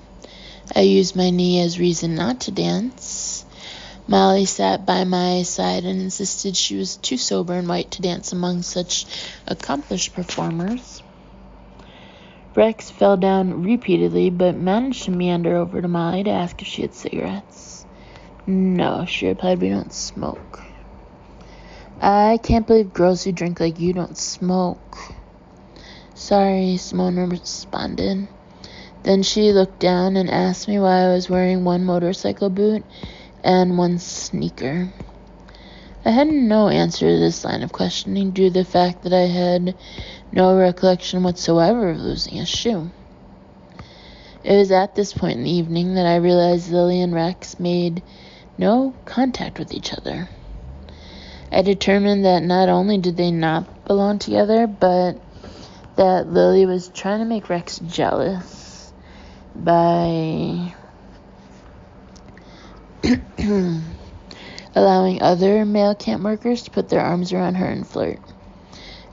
I used my knee as reason not to dance. Molly sat by my side and insisted she was too sober and white to dance among such accomplished performers. Rex fell down repeatedly, but managed to meander over to Molly to ask if she had cigarettes. "No," she replied, "we don't smoke." "I can't believe girls who drink like you don't smoke." "Sorry," Simone responded. Then she looked down and asked me why I was wearing one motorcycle boot and one sneaker. I had no answer to this line of questioning due to the fact that I had no recollection whatsoever of losing a shoe. It was at this point in the evening that I realized Lily and Rex made no contact with each other. I determined that not only did they not belong together, but that Lily was trying to make Rex jealous by allowing other male camp workers to put their arms around her and flirt.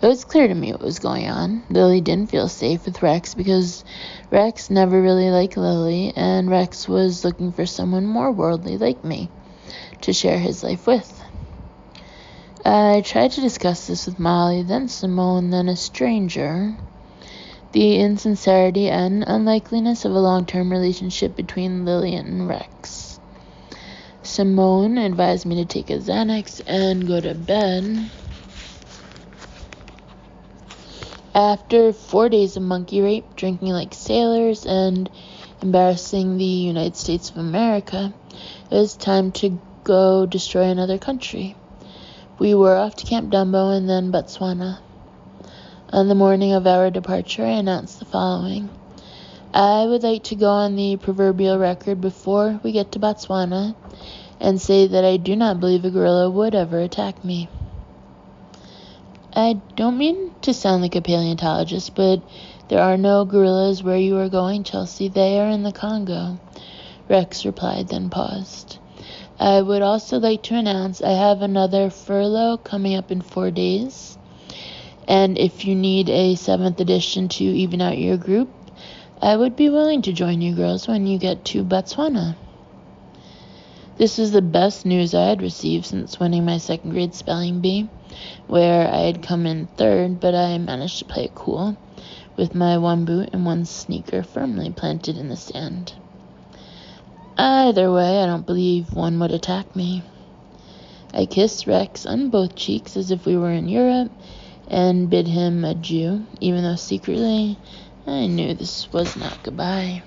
It was clear to me what was going on. Lily didn't feel safe with Rex because Rex never really liked Lily, and Rex was looking for someone more worldly like me to share his life with. I tried to discuss this with Molly, then Simone, then a stranger. The insincerity and unlikeliness of a long-term relationship between Lily and Rex. Simone advised me to take a Xanax and go to bed. After 4 days of monkey rape, drinking like sailors, and embarrassing the United States of America, it was time to go destroy another country. We were off to Camp Dumbo and then Botswana. On the morning of our departure, I announced the following. I would like to go on the proverbial record before we get to Botswana and say that I do not believe a gorilla would ever attack me. I don't mean to sound like a paleontologist, but there are no gorillas where you are going, Chelsea. They are in the Congo, Rex replied, then paused. I would also like to announce I have another furlough coming up in 4 days, and if you need a 7th edition to even out your group, I would be willing to join you girls when you get to Botswana. This was the best news I had received since winning my 2nd grade spelling bee, where I had come in 3rd, but I managed to play it cool, with my one boot and one sneaker firmly planted in the sand. Either way, I don't believe one would attack me. I kissed Rex on both cheeks as if we were in Europe and bid him adieu, even though secretly I knew this was not goodbye.